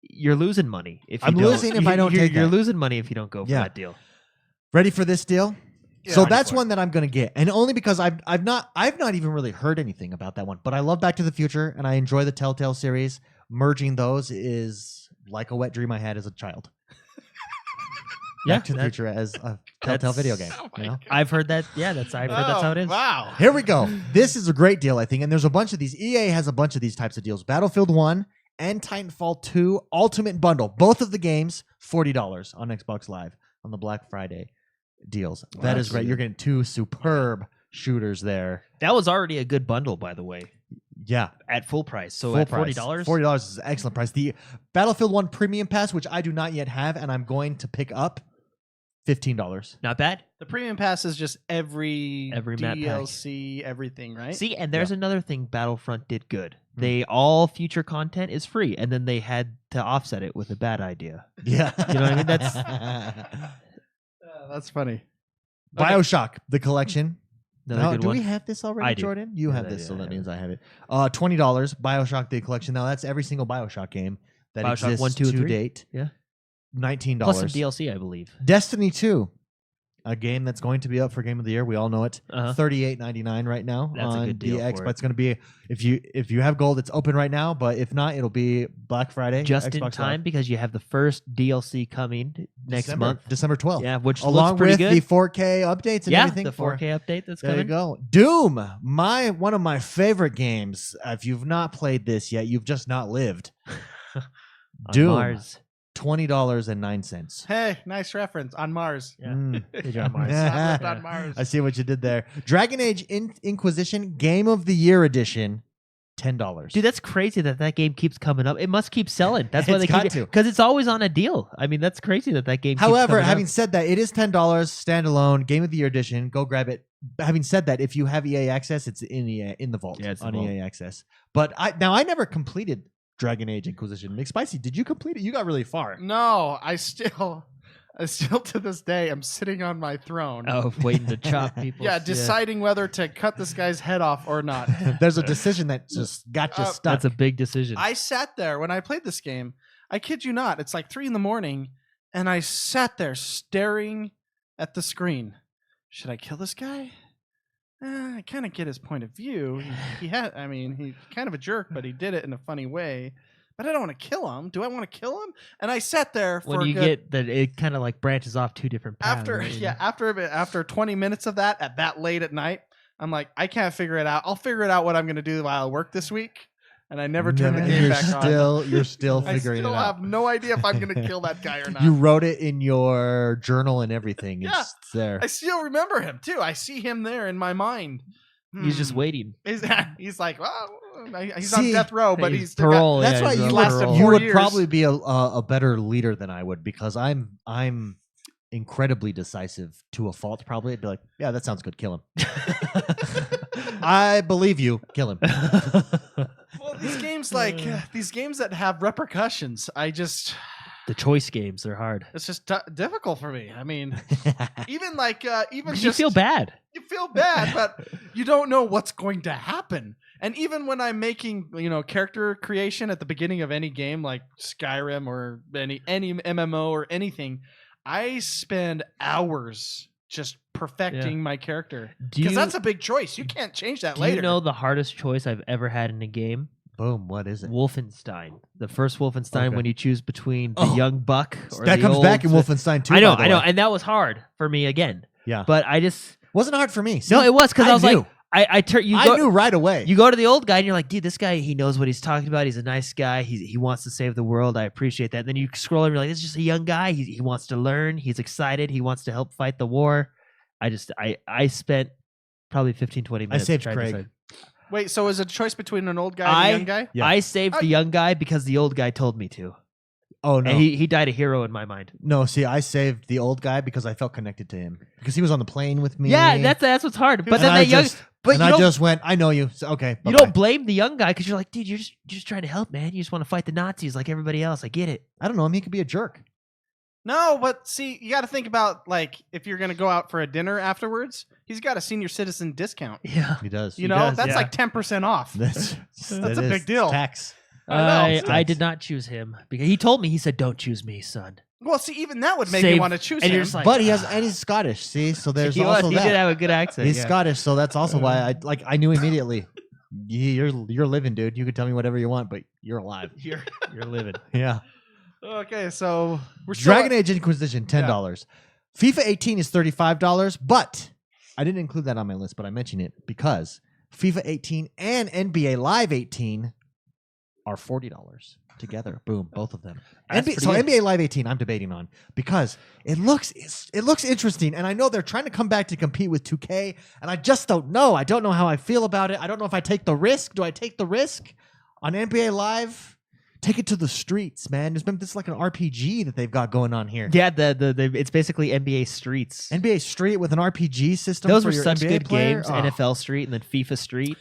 you're losing money. If you I'm don't. losing if I don't you're, take You're that. losing money if you don't go for Yeah. that deal. Ready for this deal? Yeah, So ready that's for one that I'm going to get, and only because I've not even really heard anything about that one. But I love Back to the Future, and I enjoy the Telltale series. Merging those is like a wet dream I had as a child. Back to the that- Future as a Telltale video game. Oh my You know? God. I've heard that. Yeah, I've heard that's how it is. Wow. Here we go. This is a great deal, I think, and there's a bunch of these. EA has a bunch of these types of deals. Battlefield 1 and Titanfall 2 Ultimate Bundle, both of the games $40 on Xbox Live on the Black Friday deals. Wow, That is that's great. good. You're getting two superb shooters there. That was already a good bundle, by the way, Yeah. at full price. So Full at price. $40, $40 is an excellent price. The Battlefield 1 Premium Pass, which I do not yet have, and I'm going to pick up, $15. not bad. The premium pass is just every Every map pack. DLC, everything, right? See, and there's another thing Battlefront did good. Hmm. They all future content is free, and then they had to offset it with a bad idea. Yeah. You know what I mean? That's- That's funny. BioShock, the collection. Another No, good do one. we have this already, I do. Jordan? You Yeah, have I this, do, so I that have means I have it. $20, BioShock, the collection. Now, that's every single BioShock game that BioShock exists 1, 2, and to 3? date. Yeah. $19. Plus some DLC, I believe. Destiny 2, a game that's going to be up for Game of the Year. We all know it. Uh-huh. $38.99 right now That's a on good deal the X. for But it. it's going to be if you have gold, it's open right now. But if not, it'll be Black Friday. Just in Xbox time Live. because you have the first DLC coming next month. December 12th. Yeah, which Along looks pretty with good. the 4K updates and yeah, everything. the 4K update that's There you coming. go. Doom, one of my favorite games. If you've not played this yet, you've just not lived. On Doom, Mars. $20.09. Hey, nice reference on Mars. Yeah. Mm. Good job, Mars. I lived on Mars. I see what you did there. Dragon Age Inquisition Game of the Year Edition, $10. Dude, that's crazy that game keeps coming up. It must keep selling. That's why It's they got keep to. because it's always on a deal. I mean, that's crazy that game. However, keeps coming having up. said that, it is $10 standalone Game of the Year Edition. Go grab it. Having said that, if you have EA access, it's in the vault. Yeah, it's the on vault. EA access. But I never completed Dragon Age Inquisition. McSpicey, did you complete it? You got really far. No, I still to this day am sitting on my throne. Oh, waiting to chop people. Yeah, deciding whether to cut this guy's head off or not. There's a decision that just got you stuck. That's a big decision. I sat there when I played this game. I kid you not. It's like 3 a.m, and I sat there staring at the screen. Should I kill this guy? I kind of get his point of view. He's kind of a jerk, but he did it in a funny way. But I don't want to kill him. Do I want to kill him? And I sat there for when you a good, get that, it kind of like branches off two different paths. after right? yeah after 20 minutes of that at that late at night. I'm like, I can't figure it out. I'll figure it out what I'm going to do while I work this week. And I never turn the game you're back on. You're still I figuring still it out. have no idea if I'm going to kill that guy or not. You wrote it in your journal and everything. Yeah. It's there. I still remember him too. I see him there in my mind. He's just Hmm. waiting. He's like, well, he's See, on death row, but he's still parole. That's yeah, why he's you on lasted parole. you 4 would years. probably be a better leader than I would because I'm incredibly decisive to a fault, probably, I'd be like, yeah, that sounds good. Kill him. I believe you. Kill him. Well, these games these games that have repercussions, The choice games, they're hard. it's just difficult for me. I mean, even even 'Cause just you feel bad. you feel bad, but you don't know what's going to happen. And even when I'm making, character creation at the beginning of any game like Skyrim or any MMO or anything, I spend hours just perfecting my character. Because that's a big choice. You can't change that later. Do you know the hardest choice I've ever had in a game? Boom. What is it? Wolfenstein. The first Wolfenstein, Okay. when you choose between the young buck or that the comes old, back in Wolfenstein 2. I know, by the way. and that was hard for me again. Yeah. But I just Wasn't hard for me. See, no, it was because I was knew. like, I knew right away. You go to the old guy and you're like, dude, this guy, he knows what he's talking about. He's a nice guy. He wants to save the world. I appreciate that. And then you scroll and you're like, this is just a young guy. He wants to learn. He's excited. He wants to help fight the war. I spent probably 15, 20 minutes. saved trying to Craig. decide. Wait, so is it a choice between an old guy and a young guy? Yeah. I saved the young guy because the old guy told me to. Oh no. And he died a hero in my mind. No, see, I saved the old guy because I felt connected to him because he was on the plane with me. Yeah, that's what's hard. But And then I that young, just- but and you I don't, just went, I know you. So, okay, you bye-bye. don't blame the young guy because you're like, dude, you're just trying to help, man. You just want to fight the Nazis like everybody else. I get it. I don't know him. He could be a jerk. No, but see, you got to think about if you're going to go out for a dinner afterwards, he's got a senior citizen discount. Yeah. He does. That's yeah. like 10% off. That's a big deal. Tax. I did not choose him because he told me, he said, don't choose me, son. Well, see, even that would make me want to choose and him. you're just like, But he's Scottish. See, so there's he also he that. did have a good accent. He's yeah. Scottish, so that's also why I knew immediately. You're living, dude. You can tell me whatever you want, but you're alive. You're living. Yeah. Okay, so we're still Dragon Age Inquisition, $10. FIFA 18 is $35, but I didn't include that on my list, but I mentioned it because FIFA 18 and NBA Live 18 are $40 together. Boom, both of them. That's So pretty good. NBA Live 18, I'm debating on because it looks interesting, and I know they're trying to come back to compete with 2K, and I just don't know. I don't know how I feel about it. I don't know if I take the risk. Do I take the risk on NBA Live? Take it to the streets, man. This is like an RPG that they've got going on here. Yeah, it's basically NBA Streets. NBA Street with an RPG system. Those for were your such NBA good player? games. Oh. NFL Street and then FIFA Street.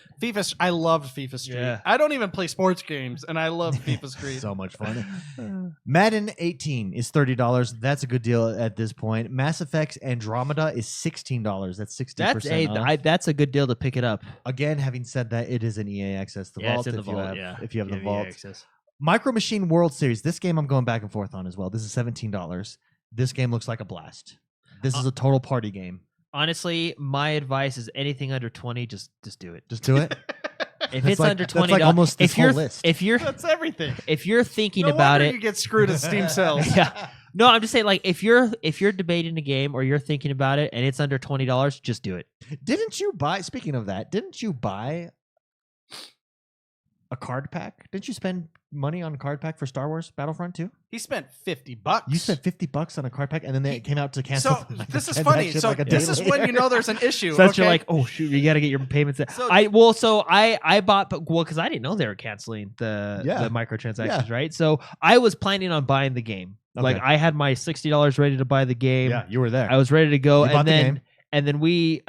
I loved FIFA Street. Yeah. I don't even play sports games, and I love FIFA Street. So much fun. Madden 18 is $30. That's a good deal at this point. Mass Effect Andromeda is $16. That's 60% off. That's a good deal to pick it up. Again, having said that, it is an EA Access. The Vault, it's in the if you vault. have, Yeah, if you have the EA Vault. access. Micro Machine World Series. This game I'm going back and forth on as well. This is $17. This game looks like a blast. This is a total party game. Honestly, my advice is anything under 20, just do it. Just do it. If That's it's like- under that's 20, like almost this if you're whole list. if you're That's everything. if you're thinking No about wonder it, you get screwed at Steam sales. yeah. No, I'm just saying, like, if you're debating a game or you're thinking about it and it's under $20, just do it. Didn't you buy? Speaking of that, didn't you buy a card pack? Didn't you spend money on a card pack for Star Wars Battlefront 2? He spent $50. You spent $50 on a card pack, and then they came out to cancel. So the this is funny. transaction So like a this day is later. when you know there's an issue. So that's okay? you're like, oh shoot, you got to get your payments. So- I bought, because I didn't know they were canceling the microtransactions, Yeah. right? So I was planning on buying the game. Like Okay. I had my $60 ready to buy the game. Yeah, you were there. I was ready to go, You bought and the then game. and then we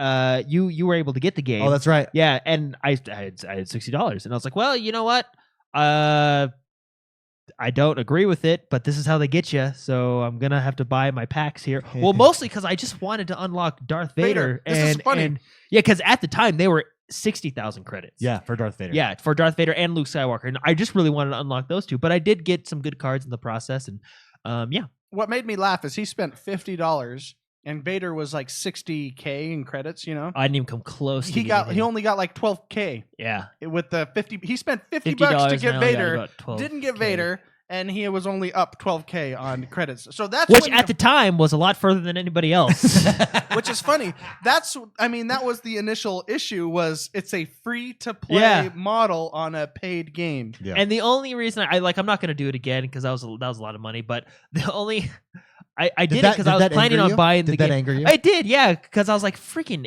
you were able to get the game. Oh, that's right. yeah, and I had $60, and I was like, well, you know what? I don't agree with it, but this is how they get you, so I'm gonna have to buy my packs here. Well, mostly because I just wanted to unlock Darth Vader. This is funny. And yeah, because at the time they were 60,000 credits. Yeah, for Darth Vader. Yeah, for Darth Vader and Luke Skywalker, and I just really wanted to unlock those two. But I did get some good cards in the process, and yeah. What made me laugh is he spent $50 and Vader was like $60K in credits. You know, I didn't even come close. he only got like $12K yeah with the 50. He spent $50 $50 to get and I only got Vader. about 12K. Didn't get Vader, and he was only up $12K on credits. So that's which when at the time was a lot further than anybody else. which is funny. That was the initial issue. Was it's a free to play Yeah. model on a paid game. Yeah. And the only reason I'm not going to do it again because that was a lot of money. But the only I did it because I was planning on buying the Did that game. anger you? I did, yeah, because I was like freaking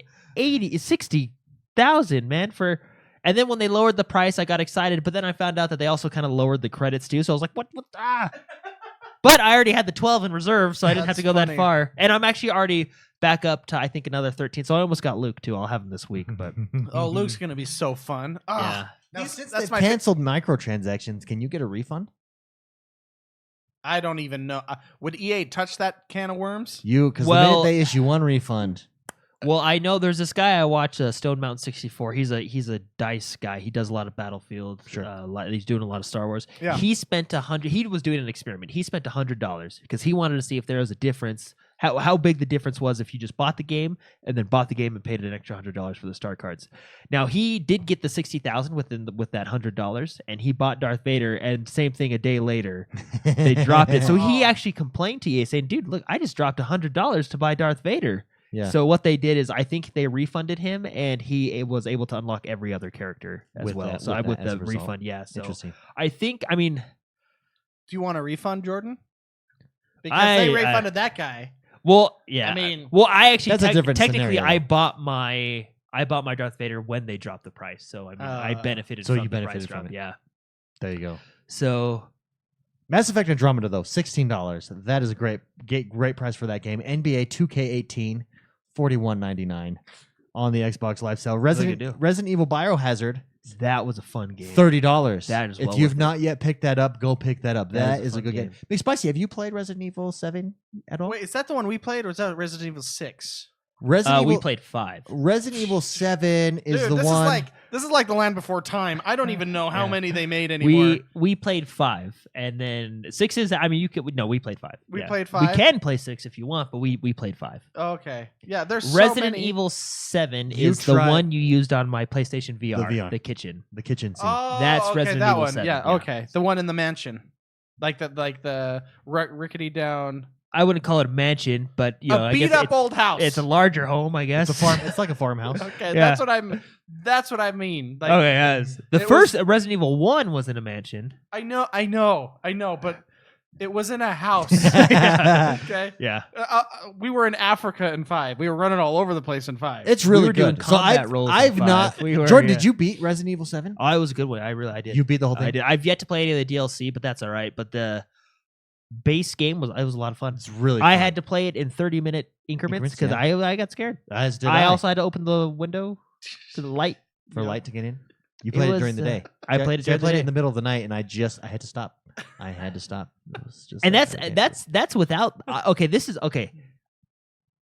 60,000, man, for. And then when they lowered the price, I got excited. But then I found out that they also kind of lowered the credits too. So I was like, what? But I already had the 12 in reserve, so I didn't have to That's go funny. that far. And I'm actually already back up to, I think, another 13. So I almost got Luke, too. I'll have him this week. But Oh, Luke's gonna be so fun. Oh, yeah. Now, these- since that's they've my canceled microtransactions, can you get a refund? I don't even know. Would EA touch that can of worms? Because the Well- minute they issue one refund, Well, I know there's this guy I watch, Stone Mountain 64. He's a dice guy. He does a lot of Battlefield. Sure. He's doing a lot of Star Wars. Yeah. He spent $100. He was doing an experiment. He spent $100 because he wanted to see if there was a difference. How big the difference was if you just bought the game and then bought the game and paid an extra $100 for the star cards. Now he did get the 60,000 with that $100, and he bought Darth Vader. And same thing a day later, they dropped it. So he actually complained to EA saying, "Dude, look, I just dropped $100 to buy Darth Vader." Yeah. So what they did is, I think they refunded him, and he was able to unlock every other character as With well. that- So with with that as the a result. refund, yeah. So Interesting. I think, I mean, Do you want a refund, Jordan? Because they refunded that guy. well, yeah. I mean, well, I actually That's a different technically scenario. I bought my Darth Vader when they dropped the price. So I mean, I benefited. So from you the price benefited from drop, it. yeah. There you go. So Mass Effect Andromeda, though, $16. That is a great price for that game. NBA 2K18, $41.99 on the Xbox Live sale. good deal. Resident Evil Biohazard, that was a fun game. $30. That is if well you've worth not yet picked that up, go pick that up. That That is is a a fun good game. McSpicey, have you played Resident Evil 7 at all? wait, is that the one we played, or is that Resident Evil 6? Resident We Evil, played 5. Resident Evil 7 is Dude, the this one. this is like the Land Before Time. I don't even know how many they made anymore. We played 5, and then 6 is. I mean, you could. No, we played 5. We Yeah. played We 5? can play 6 if you want, but we played 5. Okay, yeah. There's Resident so many. Evil 7 You is the tried- one you used on my PlayStation VR, VR. the kitchen. The kitchen scene. Oh, That's okay, Resident that Evil one. 7, Yeah, yeah. okay, the one in the mansion, like the rickety down, I wouldn't call it a mansion, but you know, a I beat guess up old house. it's a larger home, I guess. It's a farm. It's like a farmhouse. Okay, Yeah. that's what I mean. Like, Okay, yes. The it first Resident Evil 1 was in a mansion. I know, but it was in a house. Yeah. Okay. Yeah. We were in Africa in 5. We were running all over the place in 5. It's We really were doing good. So combat I've, roles in I've 5. not. We were, Jordan, yeah. did you beat Resident Evil 7? Oh, it was a good one. I did. You beat the whole thing. I did. I've yet to play any of the DLC, but that's all right. But the base game was a lot of fun. It's really. I fun. had to play it in 30-minute increments because I got scared. As did I also had to open the window to the light. for light to get in. You It played it was, during the day. I played it I during the played it day. in the middle of the night, and I had to stop. I had to stop. It was just And like, I can't that's without okay. This is okay.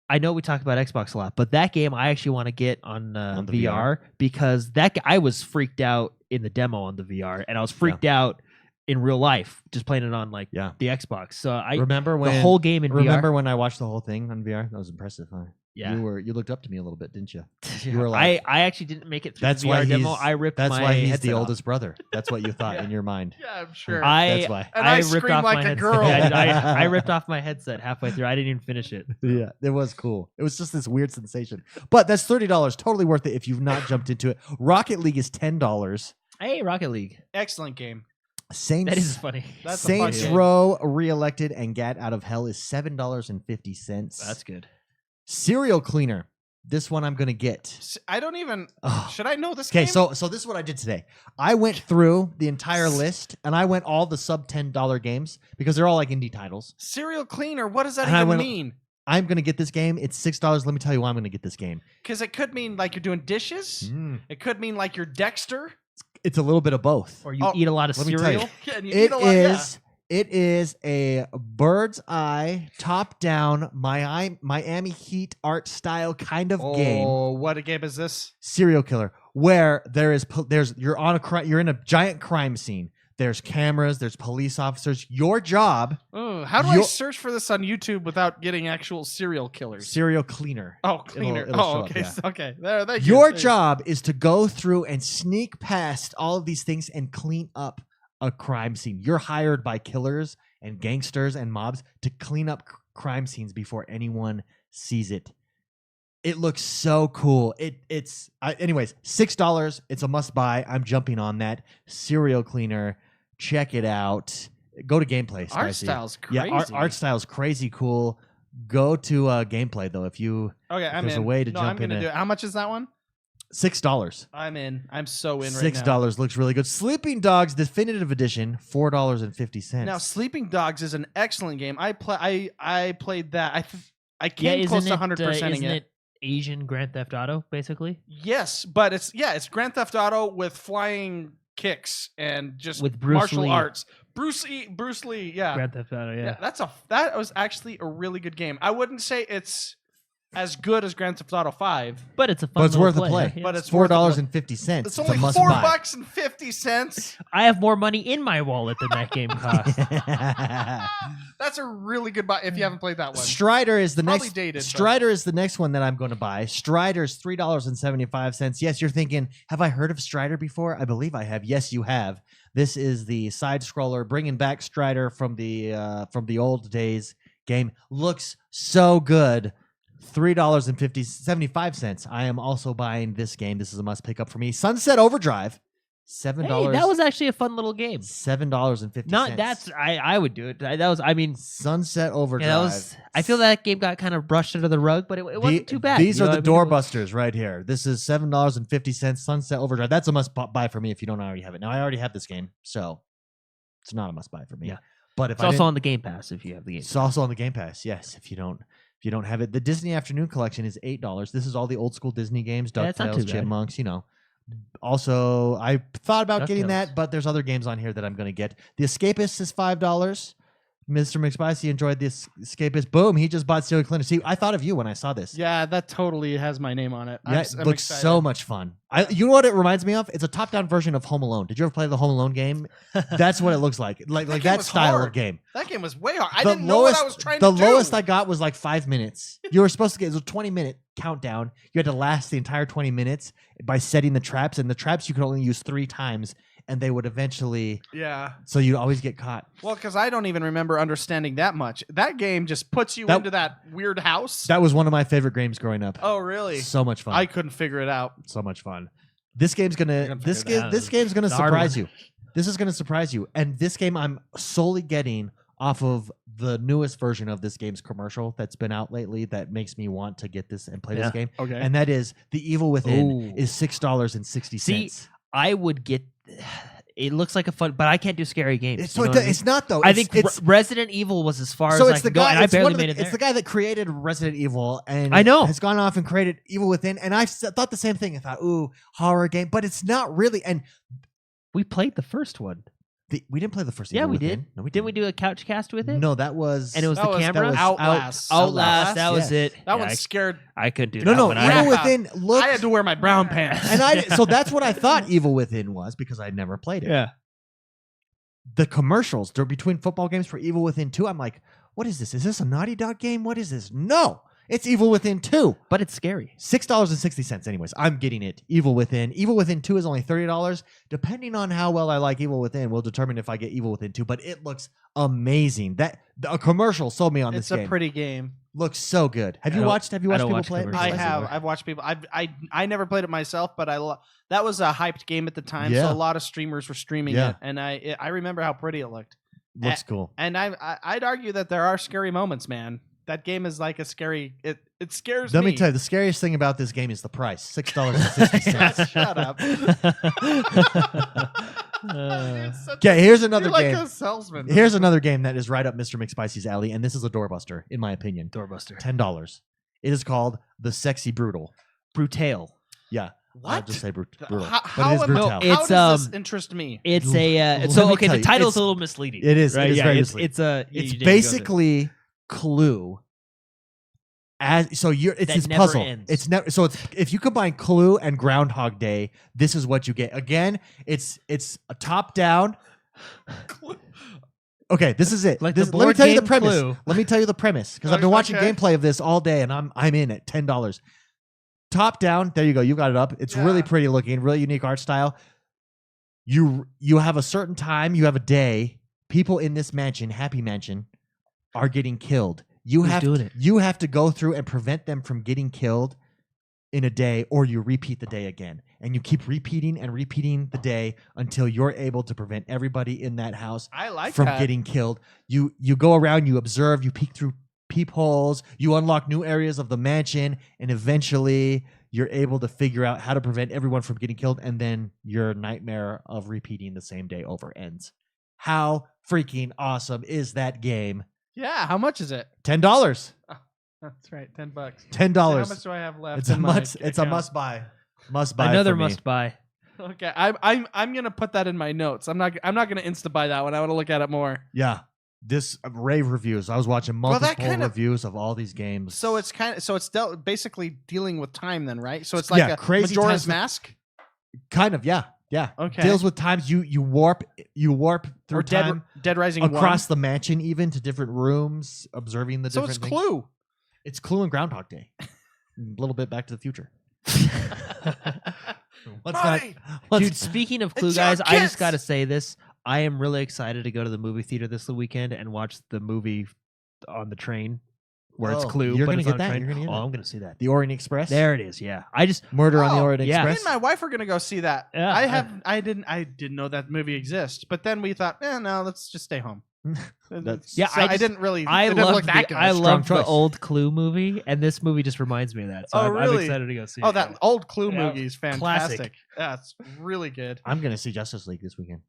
I know we talk about Xbox a lot, but that game I actually want to get on On the VR because I was freaked out in the demo on the VR, and I was freaked out in real life just playing it on like Yeah. the Xbox. So remember when the whole game in remember when I watched the whole thing on VR? That was impressive, huh? Yeah. You looked up to me a little bit, didn't you? VR. You were like, I actually didn't make it through that's the why VR demo. he's- I ripped that's my why he's headset the off. oldest brother. That's what you thought in your mind. Yeah, I'm sure. I That's why. And I ripped screamed off like my a headset. girl. Yeah, I ripped off my headset halfway through. I didn't even finish it. Yeah, it was cool. It was just this weird sensation. But that's $30. Totally worth it if you've not jumped into it. Rocket League is $10. Hey, Rocket League. Excellent game. Saints That is funny. That's a fun Saints game. Row reelected and Gat Out of Hell is $7.50. That's good. Serial Cleaner. This one I'm gonna get. I don't even. Oh. Should I know this Okay, game? so this is what I did today. I went through the entire list and I went all the sub $10 games because they're all like indie titles. Serial Cleaner. What does that And I even went- mean? I'm gonna get this game. It's $6. Let me tell you why I'm gonna get this game. Because it could mean like you're doing dishes. It could mean like you're Dexter. It's a little bit of both. Or you Oh, eat a lot of let me tell cereal. you. Yeah, and you It eat a lot, yeah. is a bird's eye, top down, Miami Heat art style kind of game. Oh, what a game is this? Serial killer, where there's you're in a giant crime scene. There's cameras, there's police officers. Your job, Oh, how do I You're- search for this on YouTube without getting actual serial killers? serial cleaner. Oh, cleaner. it'll show up, Okay. yeah. Okay. There, thank you. Your Thank you. job is to go through and sneak past all of these things and clean up a crime scene. You're hired by killers and gangsters and mobs to clean up crime scenes before anyone sees it. It looks so cool. Anyways, $6. It's a must buy. I'm jumping on that. Serial Cleaner. Check it out. Go to gameplay. Art Spicy. style's crazy. Yeah, art style's crazy cool. Go to gameplay though. If you Okay, I'm there's in. a way to no, jump I'm gonna in do it. it. How much is that one? $6. I'm in. I'm so in right now. $6 looks really good. Sleeping Dogs Definitive Edition, $4.50. Now, Sleeping Dogs is an excellent game. I played that. I came close to 100%ing isn't it Asian Grand Theft Auto, basically? Yes, but it's Grand Theft Auto with flying kicks and just with Bruce martial Lee. arts. Bruce Lee, yeah. Grand Theft Auto, yeah. That was actually a really good game. I wouldn't say it's as good as Grand Theft Auto 5, but it's a fun But it's little worth a play. Yeah. but it's $4.50. It's only a $4.50. I have more money in my wallet than that game cost. That's a really good buy if you haven't played that one. Strider is the Probably next. dated, Strider is the next one that I'm going to buy. Strider's $3.75. Yes, you're thinking, have I heard of Strider before? I believe I have. Yes, you have. This is the side scroller, bringing back Strider from the old days game. Looks so good. $3.75. I am also buying this game. This is a must pick up for me. Sunset Overdrive. $7. Hey, that was actually a fun little game. $7.50. Not that's I would do it. That was Sunset Overdrive. Yeah, that was. I feel that game got kind of brushed under the rug, but it wasn't too bad. These you are know the what I mean? doorbusters right here. This is $7.50. Sunset Overdrive. That's a must buy for me if you don't already have it. Now I already have this game, so it's not a must buy for me. Yeah. But if It's also on the Game Pass if you have the game. it's also on the Game Pass. Yes, if you don't have it, the Disney Afternoon Collection is $8. This is all the old school Disney games, Yeah, that's not too DuckTales, bad. Chipmunks. Also, I thought about getting DuckTales. that, but there's other games on here that I'm going to get. The Escapist is $5. Mr. McSpicey enjoyed this Escapist. Boom, he just bought Serial Cleaner. See, I thought of you when I saw this. Yeah, that totally has my name on it. Yeah, it looks so much fun. You know what it reminds me of? It's a top-down version of Home Alone. Did you ever play the Home Alone game? That's what it looks like. Like game that was style hard. of game. That game was way hard. I didn't know what I was trying to do. The lowest I got was like 5 minutes. You were supposed to get it was a 20-minute countdown. You had to last the entire 20 minutes by setting the traps, and the traps you could only use 3 times, and they would eventually. Yeah. So you'd always get caught. Well, because I don't even remember understanding that much. That game just puts you into that weird house. That was one of my favorite games growing up. Oh, really? So much fun. I couldn't figure it out. So much fun. This game's gonna this game's gonna The hard surprise one. you. This is gonna surprise you. And this game I'm solely getting off of the newest version of this game's commercial that's been out lately that makes me want to get this and play this game. Okay. And that is The Evil Within Ooh. is $6.60. See, I would get. It looks like a fun, but I can't do scary games. It's, you know what I mean? it's not though. I It's- think it's Resident Evil was as far so as it's I the could go, guy. and I It's, barely one of the, made it there. it's the guy that created Resident Evil, and I know. has gone off and created Evil Within. And I thought the same thing. I thought, ooh, horror game, but it's not really. And We played the first one. we didn't play the first. Yeah, Evil we Within. did. No, we Didn't we do a couch cast with it? No, that was And it was That the was- camera. that was Outlast. Outlast. That was yes. it. That Yeah, one scared. I couldn't do No, that no, one. Evil I- Within looked. I had to wear my brown pants. and so that's what I thought Evil Within was because I'd never played it. Yeah. The commercials they're between football games for Evil Within 2. I'm like, what is this? Is this a Naughty Dog game? What is this? No, it's Evil Within 2. But it's scary. $6.60. Anyways, I'm getting it. Evil Within. Evil Within 2 is only $30. Depending on how well I like Evil Within, will determine if I get Evil Within 2. But it looks amazing. A commercial sold me on It's this a game. pretty game. Looks so good. Have you don't- watched? Have you I watched don't people watch play it? commercials. I Nice. have. I've watched people. I never played it myself, but that was a hyped game at the time. Yeah. So a lot of streamers were streaming Yeah. it, and I remember how pretty it looked. Looks cool. And I'd argue that there are scary moments, man. That game is like a scary. It scares Let me. me tell you, the scariest thing about this game is the price. $6.60. Shut up. Okay, here's another You're like game. a salesman. Here's another game that is right up Mr. McSpicey's alley, and this is a doorbuster, in my opinion. Doorbuster. $10. It is called The Sexy Brutal. Brutale. Yeah. I'll What? just say brutal. How, but it is brutal. how It's, does this interest me? It's a Let so me okay. tell The you, title's it's- a little misleading. It is. Right? It is yeah, very it's, misleading. it's a. It's you did go basically Clue. It's That this never puzzle. ends. It's never so it's if you combine Clue and Groundhog Day, this is what you get. Again, it's a top down. Okay, this is it. Like This- the let me board tell you the game premise. Clue. Let me tell you the premise because I've been watching Okay. gameplay of this all day and I'm in at $10. Top down, there you go. You got it up. It's Yeah. really pretty looking, really unique art style. You have a certain time, you have a day. People in this mansion, Happy Mansion, are getting killed. Who's doing it? You have to go through and prevent them from getting killed in a day, or you repeat the day again. And you keep repeating and repeating the day until you're able to prevent everybody in that house I like from that. getting killed. You go around, you observe, you peek through peepholes, you unlock new areas of the mansion, and eventually you're able to figure out how to prevent everyone from getting killed, and then your nightmare of repeating the same day over ends. How freaking awesome is that game? Yeah, how much is it? $10. That's right, $10. $10. How much do I have left? It's a in my must. It's a account? must buy. Must buy. Another for me. must buy. Okay, I'm gonna put that in my notes. I'm not gonna insta buy that one. I want to look at it more. Yeah. This rave reviews. I was watching multiple that kind of- reviews of all these games. So it's basically dealing with time then, right? So it's like Yeah, a crazy Majora's times with- Mask. kind of, yeah. Okay. Deals with times you warp through Or time Dead Rising across 1. the mansion, even to different rooms, observing the So different it's things. Clue. It's Clue and Groundhog Day. A little bit Back to the Future. Let's not. Let's, Dude, speaking of Clue, It's your guys, I just kiss! got to say this. I am really excited to go to the movie theater this weekend and watch the movie on the train where it's Oh, Clue. you're but gonna it's get on a that? train. You're gonna get Oh, that? I'm going to see that. The Orient Express. There it is. Yeah. I just, Murder on the Oh, Orient yeah. Me Express. and my wife are gonna go see that. Yeah, I didn't know that movie exists. But then we thought, no, let's just stay home. That's- Yeah, So I I just- didn't really. I it didn't love look that good. I love the choice. old Clue movie, and this movie just reminds me of that. So Oh, I'm really? excited to go see Oh, it. that old Clue Yeah. movie is Classic. fantastic. Yeah, it's really good. I'm gonna see Justice League this weekend.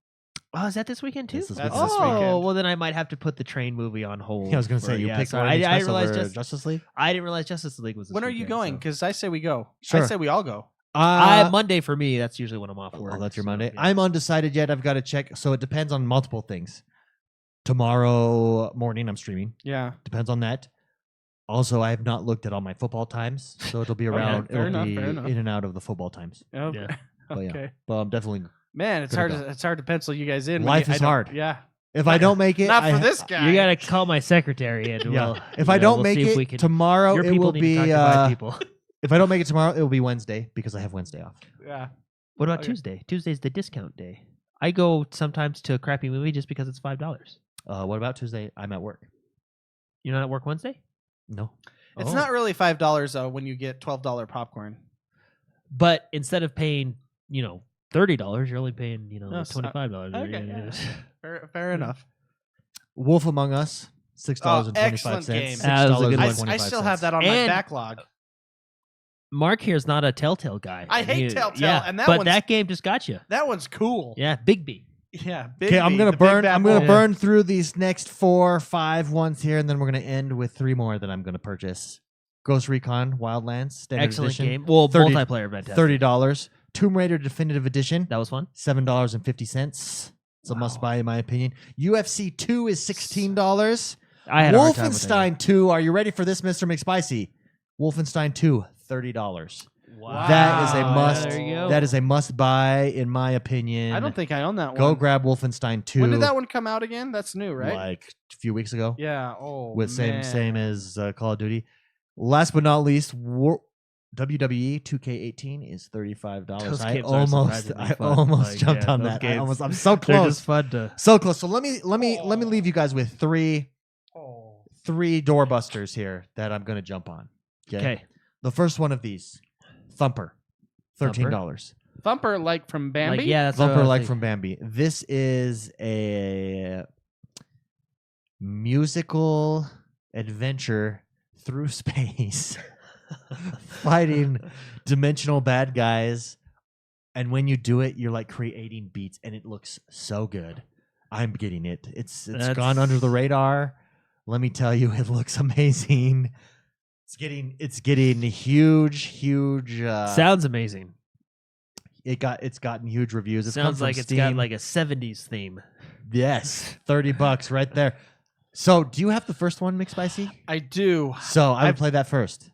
Oh, is that this weekend too? Yes, this That's weekend. this Oh, weekend. well then I might have to put the train movie on hold. Yeah, I was gonna say for- you yeah, picked sorry. Orient I Express realized over just Justice League. I didn't realize Justice League was this When are you weekend, going? so- Because I say we go. Sure. I say we all go. Monday for me. That's usually when I'm off work. Oh, that's your so, Monday. yeah. I'm undecided yet. I've got to check. So it depends on multiple things. Tomorrow morning, I'm streaming. Yeah. Depends on that. Also, I have not looked at all my football times, so it'll be Okay, around. fair It'll enough, be fair enough. in and out of the football times. Okay. Yeah. But yeah. Okay. But I'm definitely. Man, it's Gonna hard. go. It's hard to pencil you guys in. when Life you- I is don't- hard. Yeah. If I don't make it, Not I for ha- this guy. You gotta call my secretary and Yeah. we'll. If you I know, don't we'll make see if we it can, tomorrow, your it people will need to talk be. to my people. If I don't make it tomorrow, it will be Wednesday because I have Wednesday off. Yeah. What about Okay. Tuesday? Tuesday's the discount day. I go sometimes to a crappy movie just because it's $5. What about Tuesday? I'm at work. You're not at work Wednesday? No. It's Oh. not really $5 though when you get $12 popcorn. But instead of paying, $30, you're only paying, No, so- $25. Okay, yeah. Fair enough. Wolf Among Us, $6.25. excellent game. That was a good one. I still have that on my And- backlog. Mark here is not a Telltale guy. I and hate he- Telltale, yeah, and that but one's- that game just got you. That one's cool. Yeah, Big B. Yeah. Okay, I'm gonna the big burn. bad I'm gonna wolf. burn through these next 4 or 5 ones here, and then we're gonna end with 3 more that I'm gonna purchase. Ghost Recon Wildlands Standard Excellent Edition, game. Well, 30 multiplayer fantastic. $30. Tomb Raider Definitive Edition, That was fun. $7.50. It's a Wow. must buy in my opinion. UFC 2 is $16. I had a hard time with that Wolfenstein 2. Are you ready for this, Mr. McSpicey? Wolfenstein 2, $30. game. Wow. That is a must. There you go. That is a must buy in my opinion. I don't think I own that Go one. grab Wolfenstein 2. When did that one come out again? That's new, right? Like a few weeks ago. Yeah. Oh, With man. same as Call of Duty. Last but not least, WWE 2K18 is $35. Those I games are almost surprisingly fun. Like, jumped yeah, on those that. games- I'm so They're close. just fun to. So close. So let me leave you guys with three doorbusters here that I'm gonna jump on. Okay. The first one of these, Thumper, $13. Thumper, like from Bambi. Like, yeah, that's what I Thumper was like thinking. from Bambi. This is a musical adventure through space, fighting dimensional bad guys. And when you do it, you're like creating beats, and it looks so good. I'm getting it. It's That's- gone under the radar. Let me tell you, it looks amazing. It's getting huge. Sounds amazing. It's gotten huge reviews. It's come Sounds from like it's got Steam. like a 70s theme. Yes, $30 right there. So, do you have the first one, McSpicey? I do. So, I would I've- play that first.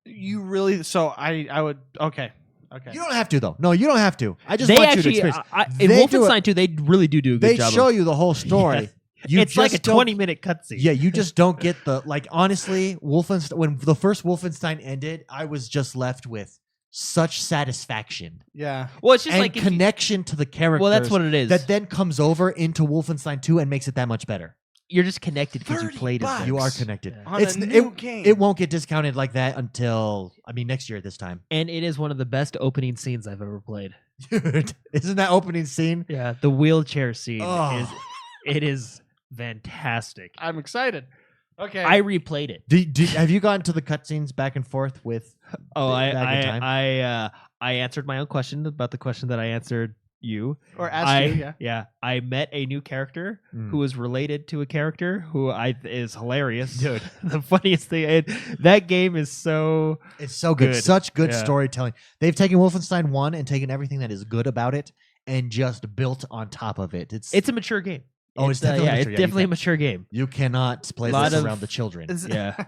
You really? So I would. Okay. Okay. You don't have to, though. No, you don't have to. I just They want you to actually, experience. in They do Wolfenstein 2, they really do a good They job. show of, you the whole story. You it's like a just don't- 20-minute cutscene. Yeah, you just don't get the like. Honestly, Wolfenstein. When the first Wolfenstein ended, I was just left with such satisfaction Yeah. Well, it's just and like if you- connection to the characters. well, that's what it is. That then comes over into Wolfenstein 2 and makes it that much better. You're just connected because you $30 played as bucks. them. You are connected. Yeah. On It's a new it, game. it won't get discounted like that until next year at this time. And it is one of the best opening scenes I've ever played. Dude, isn't that opening scene? Yeah, the wheelchair scene Oh. is fantastic. I'm excited. Okay. I replayed it. Have you gotten to the cutscenes back and forth with? Oh, Back in time? I answered my own question about the question that I answered you. or asked you, yeah. I met a new character Mm. who was related to a character who is hilarious. Dude. The funniest thing, that game is so It's so good. Good. Such good Yeah. storytelling. They've taken Wolfenstein 1 and taken everything that is good about it and just built on top of it. it's a mature game. Oh, it's definitely mature. it's Yeah, you definitely a can't- mature game. you cannot play Lot this of- around the children. Is, Yeah.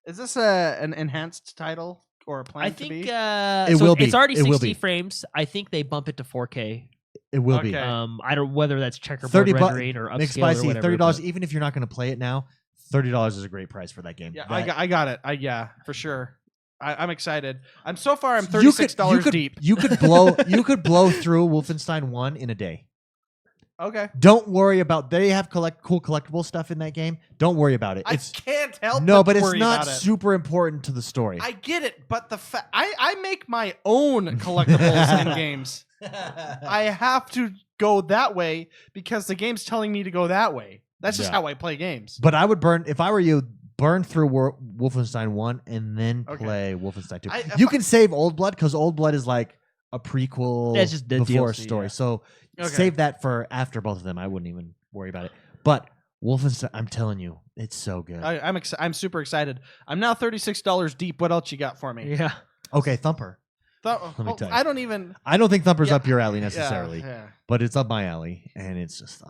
Is this an enhanced title or a plan I to think be? It so will be. It's already It will 60 be. frames. I think they bump it to 4K. It will be. Okay. I don't whether that's checkerboard 30 bu- rendering or upscale or McSpicey, whatever. $30. but- Even if you're not going to play it now, $30 is a great price for that game. Yeah, That- I got it. Yeah, for sure. I'm excited. I'm You $36 could- deep. You could blow through Wolfenstein 1 in a day. Okay. Don't worry about. They have cool collectible stuff in that game. Don't worry about it. I can't help no, but but it's worry not about it. super important to the story. I get it, but I make my own collectibles in games. I have to go that way because the game's telling me to go that way. That's just Yeah. how I play games. But I would if I were you, burn through Wolfenstein 1 and then Okay. play Wolfenstein 2. If You I- can save Old Blood because Old Blood is like a prequel That's just the before DLC, story. yeah. So Okay. save that for after both of them. I wouldn't even worry about it. But Wolfenstein, I'm telling you, it's so good. I'm super excited. I'm now $36 deep. What else you got for me? Yeah. Okay, Thumper. me me tell you. I don't even. I don't think Thumper's Yeah. up your alley necessarily, Yeah. but it's up my alley, and it's just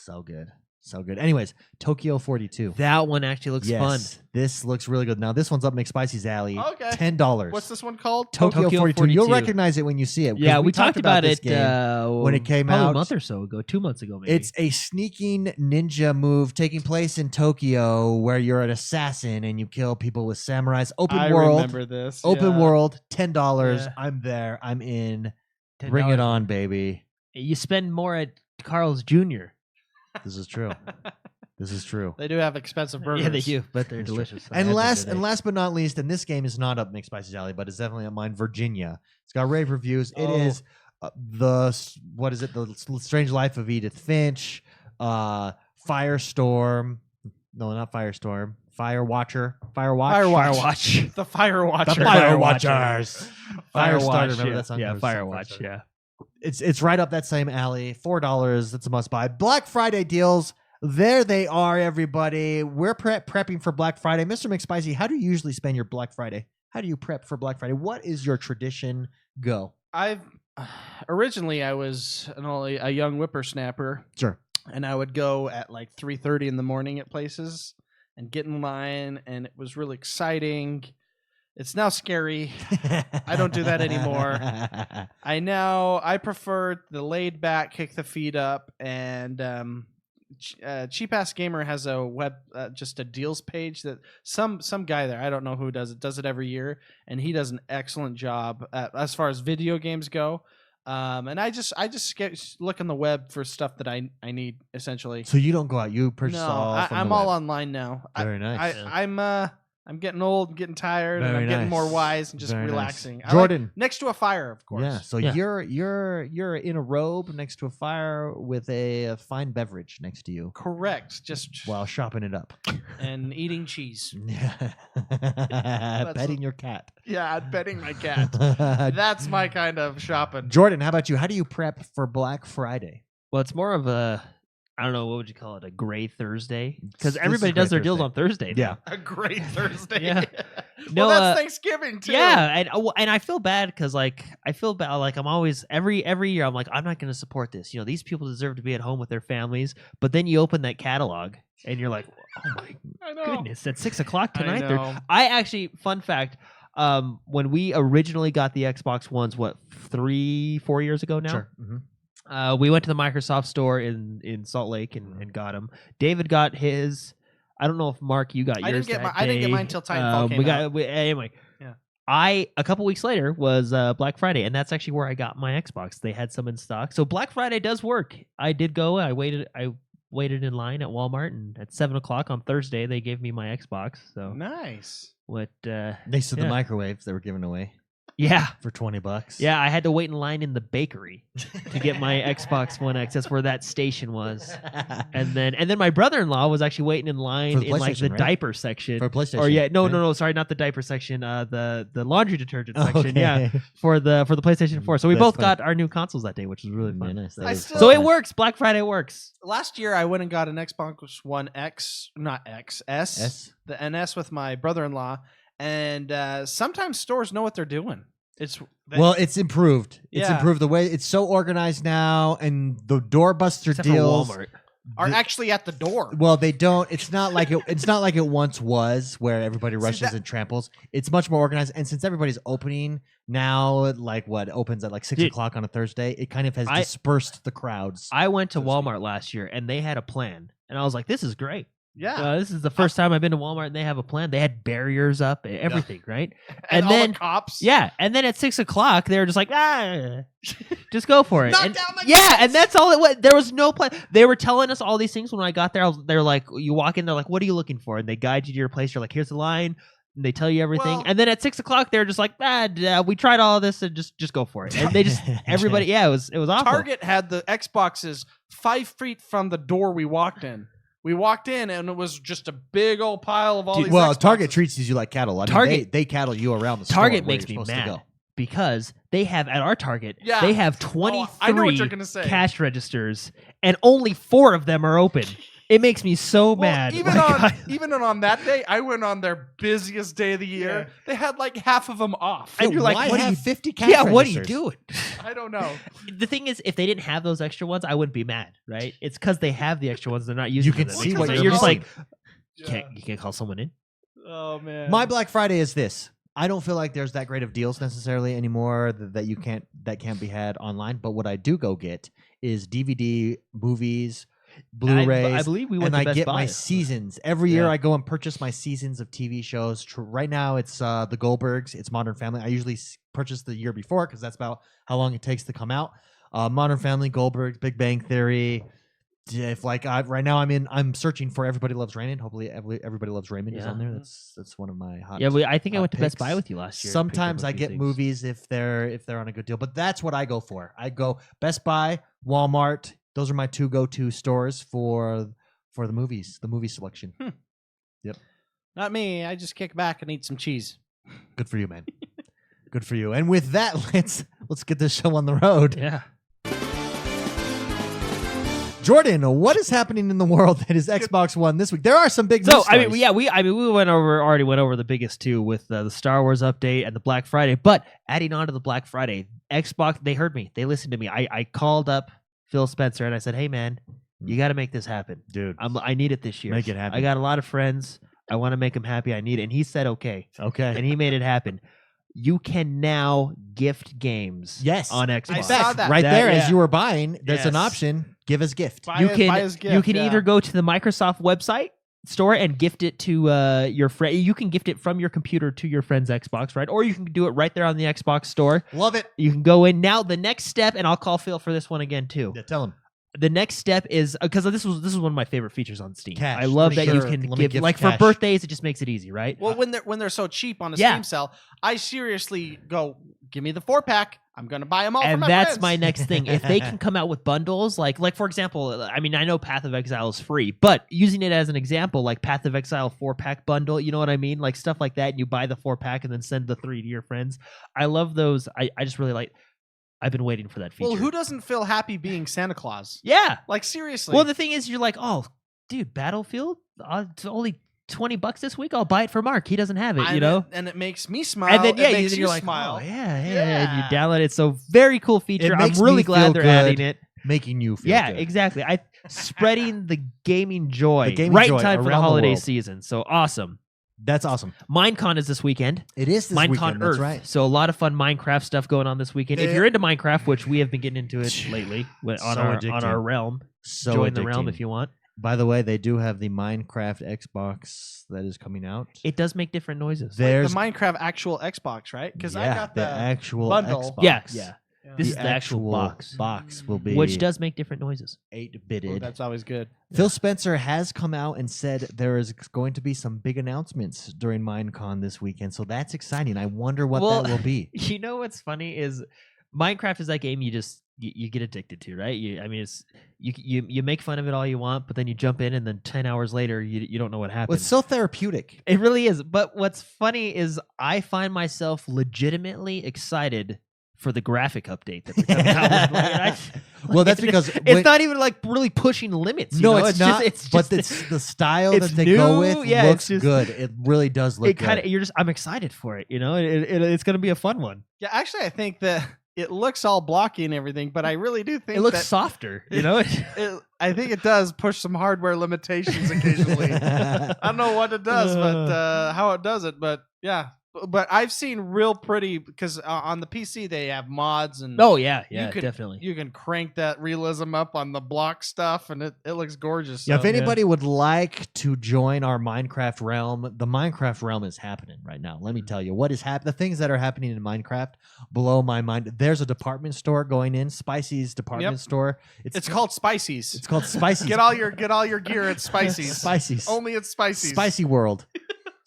so good. So good. Anyways, Tokyo 42. That one actually looks fun. This looks really good. Now this one's up McSpicey's alley. Okay. $10. What's this one called? Tokyo, Tokyo 42. You'll 42. recognize it when you see it. 'cause Yeah, we talked about this it game when it came probably out. a month or so ago, 2 months ago, maybe. It's a sneaking ninja move taking place in Tokyo where you're an assassin and you kill people with samurais. Open I world. remember this. Open yeah. world. $10. Yeah. I'm there. I'm in. $10. Bring it on, baby. You spend more at Carl's Jr. This is true. This is true. They do have expensive burgers. Yeah, they do, but they're That's true. delicious. I And had them last today. and last but not least, and this game is not up McSpicey's alley, but it's definitely up mine. Virginia. It's got rave reviews. It Oh. is what is it? The Strange Life of Edith Finch. Firestorm. No, not Firestorm. Firewatcher. Firewatch. Firewatch. The Firewatcher. The Firewatchers. Firestarter. Remember that song? Yeah, That was Firewatch. Firestarter. Yeah. It's right up that same alley. $4. That's a must buy. Black Friday deals. There they are, everybody. We're prepping for Black Friday. Mr. McSpicey, how do you usually spend your Black Friday? How do you prep for Black Friday? What is your tradition? Go. I've originally I was a young whippersnapper, Sure. and I would go at like 3:30 in the morning at places and get in line, and it was really exciting. It's now scary. I don't do that anymore. I prefer the laid back, kick the feet up, and Cheap Ass Gamer has a web just a deals page that some guy there, I don't know who does it every year, and he does an excellent job as far as video games go. And I just look on the web for stuff that I need essentially. So you don't go out. You purchase No, all from I'm the all web. online now. Very nice. I'm getting old, getting tired, and Very I'm getting nice. more wise and just Very nice. relaxing. I like- Jordan. next to a fire, of course. Yeah. So Yeah. you're in a robe next to a fire with a fine beverage next to you Correct. Just while shopping it up. and eating cheese. Petting your cat. Yeah, I'm petting my cat. That's my kind of shopping. Jordan, how about you? How do you prep for Black Friday? Well, it's more of a, I don't know, what would you call it? A gray Thursday? Because This everybody is does Gray their deals Thursday. on Thursday. now. Yeah. A great Thursday. Yeah. Well, No, that's Thanksgiving too. Yeah, and I feel bad because I feel bad I'm always every year I'm like I'm not going to support this. You know, these people deserve to be at home with their families. But then you open that catalog and you're like, oh my I know. goodness, at 6:00 tonight. I they're- know. I actually, fun fact, when we originally got the Xbox Ones, 3-4 years ago now. Sure. We went to the Microsoft store in Salt Lake and got them. David got his. I don't know if Mark, you got I yours. didn't get that I didn't get day. mine till Titanfall came out. Anyway. Yeah. A couple weeks later was Black Friday, and that's actually where I got my Xbox. They had some in stock, so Black Friday does work. I did go. I waited in line at Walmart, and at 7:00 on Thursday they gave me my Xbox. So Nice. what? Next to the Yeah. microwaves they were giving away. Yeah. for $20. Yeah, I had to wait in line in the bakery to get my Xbox One X. That's where that station was. And then my brother-in-law was actually waiting in line For the in like the PlayStation, right? diaper section. For PlayStation. Or yeah, right? no, sorry, not the diaper section. The laundry detergent section. Okay. Yeah, for the PlayStation 4. So we That's both funny. got our new consoles that day, which was really fun. Yeah, nice. That I is still- So it fun. works. Black Friday works. Last year, I went and got an Xbox One X, not X, S, S? the NS with my brother-in-law, and sometimes stores know what they're doing. Well, it's improved. It's Yeah. improved the way it's so organized now, and the doorbuster Except for deals Walmart. are actually at the door. Well, they don't. It's not like it. It's not like it once was, where everybody rushes that- and tramples. It's much more organized, and since everybody's opening now, like what opens at like 6 Dude, o'clock on a Thursday, it kind of has I- dispersed the crowds. I went to so to speak. Walmart last year and they had a plan, and I was like, "This is great." Yeah, This is the first time I've been to Walmart and they have a plan. They had barriers up, everything, right? and all then- the cops. Yeah, and then at 6 o'clock, they were just like, just go for it. Knock And- down my yeah, gates! and that's all it was. There was no plan. They were telling us all these things when I got there. They're like, you walk in, they're like, what are you looking for? And they guide you to your place. You're like, here's the line. And they tell you everything. Well- And then at 6 o'clock, they're just like, we tried all of this and just go for it. And they just, everybody, yeah, it was awful. Target had the Xboxes 5 feet from the door we walked in. We walked in and it was just a big old pile of all these. Well, Xboxes. Target treats you like cattle. I mean, Target- they cattle you around the store. Target where makes you're me supposed to mad go. because they have at our Target, Yeah. they have Oh, I know what 23 you're gonna say. cash registers and only 4 of them are open. It makes me so Well, mad. even Like, on even on that day, I went on their busiest day of the year. Yeah. They had like half of them off. And you're like, why what are have you- 50 cash yeah, what are you registers? doing? I don't know. The thing is, if they didn't have those extra ones, I wouldn't be mad, right? It's because they have the extra ones; they're not using. You can them. see It's what like- you're you're just like, missing. you can't call someone in. Oh man. My Black Friday is this. I don't feel like there's that great of deals necessarily anymore that can't be had online. But what I do go get is DVD, movies, Blu-rays. I believe we went and to I Best get Buy. my seasons every year. Yeah. I go and purchase my seasons of TV shows. Right now, it's the Goldbergs. It's Modern Family. I usually purchase the year before because that's about how long it takes to come out. Modern Family, Goldbergs, Big Bang Theory. If right now I'm searching for Everybody Loves Raymond. Hopefully, Everybody Loves Raymond is Yeah. on there. That's one of my hot. Yeah, I think I hot went to Best picks. Buy with you last year. and picked up Sometimes a I few get things. movies if they're on a good deal, but that's what I go for. I go Best Buy, Walmart. Those are my 2 go-to stores for the movies, the movie selection. Not me. I just kick back and eat some cheese. Good for you, man. Good for you. And with that, let's get this show on the road. Yeah. Jordan, what is happening in the world that is Xbox One this week? There are some big So news I mean, stories. yeah, we already went over the biggest 2 with the Star Wars update and the Black Friday. But adding on to the Black Friday, Xbox, they heard me, they listened to me. I called up Phil Spencer and I said, "Hey, man, you got to make this happen, dude. I need it this year. Make it happen. I got a lot of friends. I want to make them happy. I need it." And he said, "Okay," Okay. and he made it happen. You can now gift games. Yes. on I Xbox. In saw fact, that. right That- there, yeah. as you were buying, there's an Yes. option. Give as gift. Buy You buy can his gift, you can yeah. either go to the Microsoft website store and gift it to your friend. You can gift it from your computer to your friend's Xbox, right? Or you can do it right there on the Xbox store. Love it. You can go in now. The next step, and I'll call Phil for this one again too. Yeah, tell him. The next step is because this was one of my favorite features on Steam. Cash. I love Let that me you sure. can Let me give gift like for cash. birthdays. It just makes it easy, right? Well, when they're so cheap on a Yeah. Steam sale, I seriously go, give me the 4-pack. I'm gonna buy them all for And my that's friends. my next thing. If they can come out with bundles, like for example, I mean, I know Path of Exile is free, but using it as an example, like Path of Exile 4-pack bundle, you know what I mean? Like stuff like that. And you buy the 4-pack and then send the 3 to your friends. I love those. I just really like. I've been waiting for that feature. Well, who doesn't feel happy being Santa Claus? Yeah. Like seriously. Well, the thing is, you're like, oh, dude, Battlefield, it's only $20 this week. I'll buy it for Mark. He doesn't have it, you know. and it makes me smile. And then it makes you're you like, smile. oh yeah, and you Yeah. download it. So very cool feature. I'm makes really me glad feel they're good. adding it. Making you feel Yeah, good. exactly. Spreading the gaming joy The gaming right joy in time for the around the holiday world. season. So awesome. That's awesome. Minecon is this weekend. It is this Minecon weekend. Earth. That's right. So a lot of fun Minecraft stuff going on this weekend. If There- you're into Minecraft, which we have been getting into it lately on So our addicting. realm, So join the realm addicting. if you want. By the way, they do have the Minecraft Xbox that is coming out. It does make different noises. There's the Minecraft actual Xbox, right? Because I got the the actual bundle. Xbox. Yeah, yeah. This is the actual box. Box will be Which does make different noises. 8-bitted. That's always good. Phil Spencer has come out and said there is going to be some big announcements during Minecon this weekend, so that's exciting. I wonder what that will be. You know what's funny is Minecraft is that game you just you get addicted to, right? It's you make fun of it all you want, but then you jump in and then 10 hours later you don't know what happened. Well, it's so therapeutic. It really is. But what's funny is I find myself legitimately excited for the graphic update that they're coming out with. Well, that's because it's not even like really pushing limits. You no, know? it's not. But it's the style that they go with looks good. It really does look good. I'm excited for it. You know, it's going to be a fun one. Yeah, actually, I think that it looks all blocky and everything, but I really do think it looks softer. You know, I think it does push some hardware limitations occasionally. I don't know what it does, but how it does it. But yeah. But I've seen real pretty because on the PC they have mods and definitely you can crank that realism up on the block stuff and it looks gorgeous. Yeah, if anybody would like to join our Minecraft realm, the Minecraft realm is happening right now. Let me tell you what is happening. The things that are happening in Minecraft blow my mind. There's a department store going in, Spicy's department store. It's called Spicy's. It's called Spicy's. Get all your gear at Spicy's. Spicy's. Only at Spicy's. Spicy World.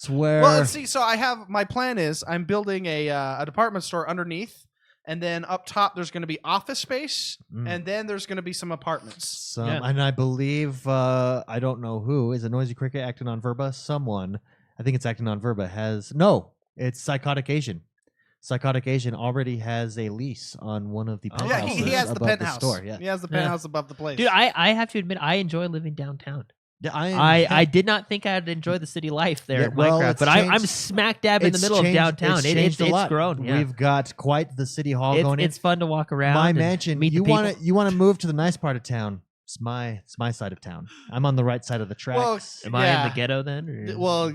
Well, see, so I have my plan is I'm building a department store underneath, and then up top there's going to be office space, and then there's going to be some apartments. And I believe I don't know who is it. Noisy Cricket acting on Verba. Someone, I think it's acting on Verba. It's Psychotic Asian. Psychotic Asian already has a lease on one of the penthouses. Yeah, he has the penthouse. The store, yeah. He has the penthouse above the place. Dude, I have to admit I enjoy living downtown. Yeah, I did not think I'd enjoy the city life there at Minecraft, but I'm smack dab in the middle of downtown. It's grown. Yeah. We've got quite the city hall going in. It's fun to walk around. My mansion. You want to move to the nice part of town? It's my side of town. I'm on the right side of the tracks. Am I in the ghetto then? Or? Well,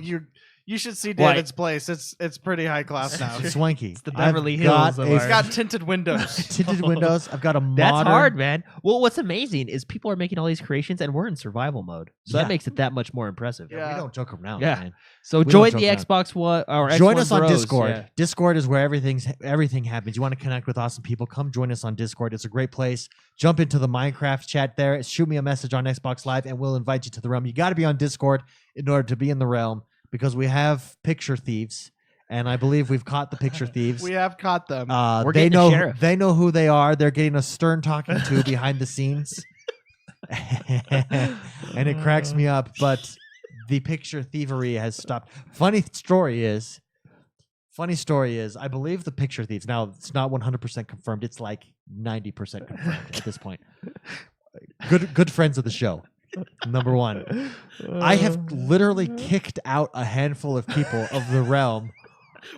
you should see David's place. It's pretty high class now. It's swanky. It's the Beverly Hills. It's got tinted windows. Tinted windows. I've got a modern... That's hard, man. Well, what's amazing is people are making all these creations and we're in survival mode. So that makes it that much more impressive. Yeah, we don't joke around, man. So join the Xbox One or join X1 us on Bros, Discord. Yeah. Discord is where everything happens. You want to connect with awesome people? Come join us on Discord. It's a great place. Jump into the Minecraft chat there. Shoot me a message on Xbox Live and we'll invite you to the realm. You got to be on Discord in order to be in the realm. Because we have picture thieves, and I believe we've caught the picture thieves. We have caught them. They know who they are. They're getting a stern talking to behind the scenes, and it cracks me up. But the picture thievery has stopped. Funny story is, I believe the picture thieves. Now it's not 100% confirmed. It's like 90% confirmed at this point. Good friends of the show. Number one, I have literally kicked out a handful of people of the realm.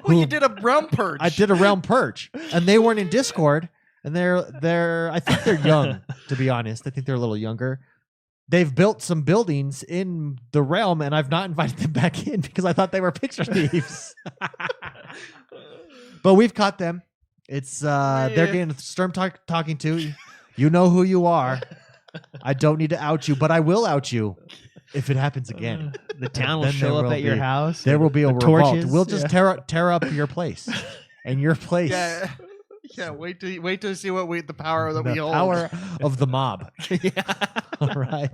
You did a realm purge. I did a realm purge, and they weren't in Discord. And they're I think they're young, to be honest. I think they're a little younger. They've built some buildings in the realm, and I've not invited them back in because I thought they were picture thieves. But we've caught them. It's they're getting stern talking to. You know who you are. I don't need to out you, but I will out you if it happens again. The town will show up at your house. There will be a revolt. Torches. We'll just tear up your place. And your place. Yeah, wait to see the power that we hold. The power of the mob. All right.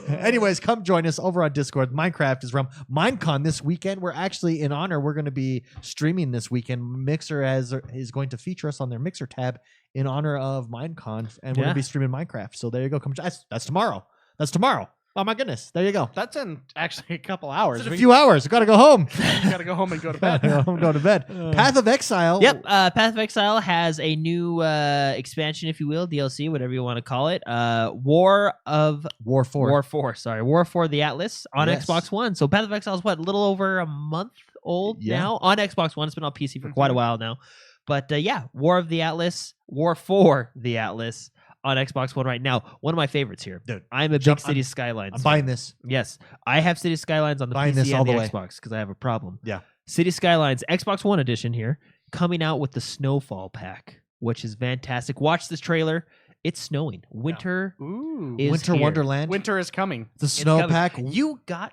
Anyways, come join us over on Discord. Minecraft is realm. Minecon this weekend. We're actually in honor. We're going to be streaming this weekend. Mixer is going to feature us on their Mixer tab in honor of Minecon, and we're going to be streaming Minecraft. So there you go. Come. That's tomorrow. That's tomorrow. Oh my goodness! There you go. That's in actually a couple hours. It's a few hours. I gotta go home. You gotta go home and go to bed. Go to bed. Path of Exile. Yep. Path of Exile has a new expansion, if you will, DLC, whatever you want to call it. War 4. Sorry, War 4: The Atlas on Xbox One. So Path of Exile is a little over a month old now on Xbox One. It's been on PC for quite a while now. But War of the Atlas, War 4: The Atlas. On Xbox One right now. One of my favorites here. Dude, I'm a big Cities Skylines. I'm buying this. Yes. I have Cities Skylines on the PC and the Xbox because I have a problem. Yeah. Cities Skylines, Xbox One edition here, coming out with the Snowfall pack, which is fantastic. Watch this trailer. It's snowing. Winter is Winter here. Wonderland. Winter is coming. The snow pack. You got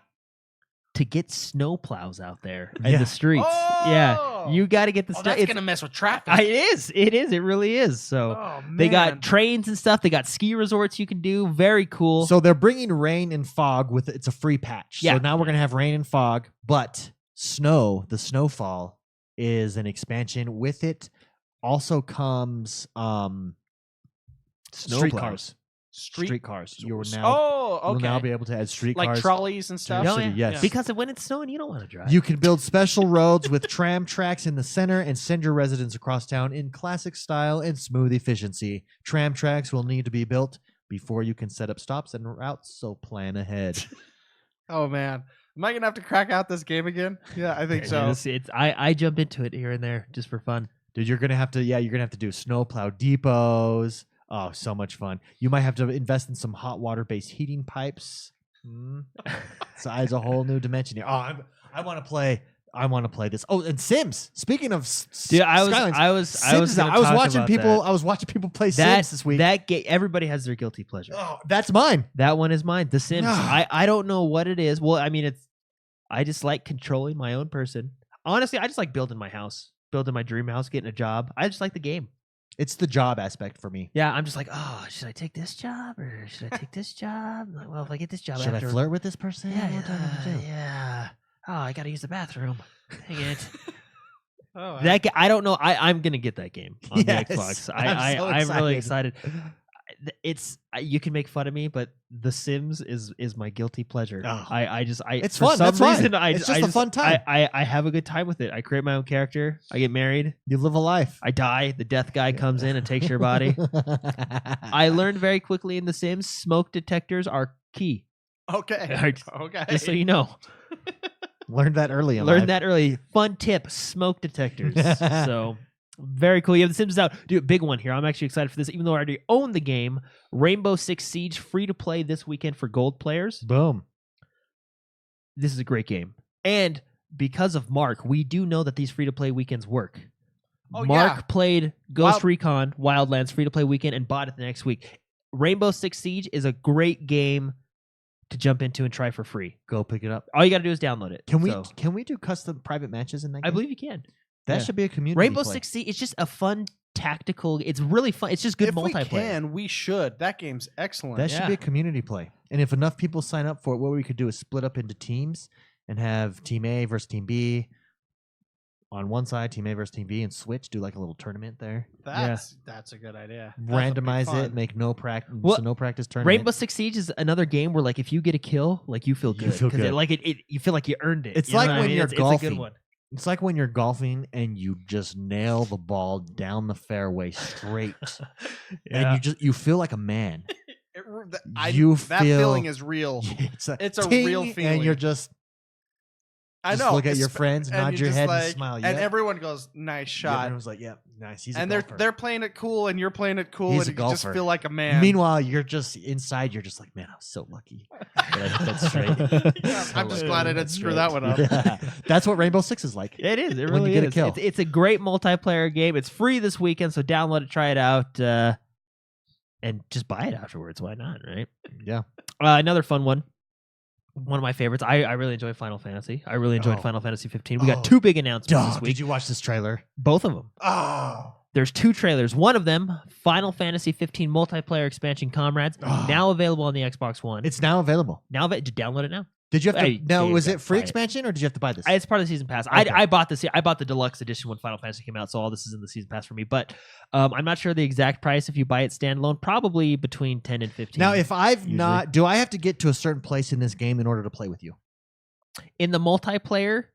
to get snow plows out there in the streets. Yeah. You got to get the Oh, stuff. that's gonna mess with traffic. It is. It is. It really is. So Oh man. they got trains and stuff. They got ski resorts you can do. Very cool. So they're bringing rain and fog with it's a free patch. Yeah. So now we're gonna have rain and fog, but snow, the snowfall, is an expansion. With it also comes streetcars. Streetcars. You will now be able to add streetcars. like trolleys and stuff. City, yes. Because when it's snowing, you don't want to drive. You can build special roads with tram tracks in the center and send your residents across town in classic style and smooth efficiency. Tram tracks will need to be built before you can set up stops and routes, so plan ahead. Oh man, am I gonna have to crack out this game again? Yeah, I think so. I jump into it here and there just for fun. Dude, you're gonna have to do snowplow depots. Oh, so much fun. You might have to invest in some hot water based heating pipes. So adds a whole new dimension here. Oh, I want to play this. Oh, and Sims. Speaking of Dude, I was watching people play Sims this week. That everybody has their guilty pleasure. Oh, that's mine. That one is mine. The Sims. I don't know what it is. Well, I mean, I just like controlling my own person. Honestly, I just like building my house, building my dream house, getting a job. I just like the game. It's the job aspect for me. Yeah, I'm just like, oh, should I take this job or should I take this job? Like, well, if I get this job, should I flirt with this person? Yeah. Oh, I got to use the bathroom. Dang it. Oh, I don't know. I'm gonna get that game on the Xbox. I'm really excited. You can make fun of me, but The Sims is my guilty pleasure. Oh. It's fun. For some reason, it's just a fun time. I have a good time with it. I create my own character. I get married. You live a life. I die. The death guy comes in and takes your body. I learned very quickly in The Sims, smoke detectors are key. Okay. Just so you know. Learned that early. Fun tip: smoke detectors. So very cool. You have The Sims out. Dude, big one here. I'm actually excited for this, even though I already own the game. Rainbow Six Siege free to play this weekend for gold players. Boom. This is a great game, and because of Mark, we do know that these free to play weekends work. Mark played Ghost Recon Wildlands free to play weekend and bought it the next week. Rainbow Six Siege is a great game to jump into and try for free. Go pick it up. All you got to do is download it. Can we do custom private matches in that game? I believe you can. That should be a community Rainbow play. Six Siege. It's just a fun tactical. It's really fun. It's just good multiplayer. If we can, we should. That game's excellent. That should be a community play. And if enough people sign up for it, what we could do is split up into teams and have Team A versus Team B on one side, Team A versus Team B, and switch. Do like a little tournament there. That's a good idea. Randomize it. Make no practice. No practice tournament. Rainbow Six Siege is another game where, like, if you get a kill, like you feel good. You feel good. You feel like you earned it. It's like when you're golfing. It's a good one. It's like when you're golfing and you just nail the ball down the fairway straight, and you feel like a man. That feeling is real. It's a real feeling, and you're just. I know. Look at your friends, nod your head, and smile. And everyone goes, "Nice shot." Everyone's like, "Yeah, nice." He's and a golfer. they're playing it cool, and you're playing it cool, He's and a you just feel like a man. Meanwhile, you're just inside. You're just like, "Man, I was so lucky." That I hit that straight. I'm just glad I didn't screw that one up. Yeah. That's what Rainbow Six is like. It is. It when really you get is. A kill. It's a great multiplayer game. It's free this weekend, so download it, try it out, and just buy it afterwards. Why not? Right? Yeah. Another fun one. One of my favorites. I really enjoy Final Fantasy. I really enjoyed Final Fantasy 15. We got two big announcements this week. Did you watch this trailer? Both of them. Oh. There's two trailers. One of them, Final Fantasy 15 multiplayer expansion Comrades, now available on the Xbox One. It's now available. Download it now. Did you have to? Was it free expansion or did you have to buy this? It's part of the season pass. Okay. I bought this. I bought the deluxe edition when Final Fantasy came out, so all this is in the season pass for me. But I'm not sure the exact price if you buy it standalone. Probably between 10 and 15. Now, if do I have to get to a certain place in this game in order to play with you? In the multiplayer,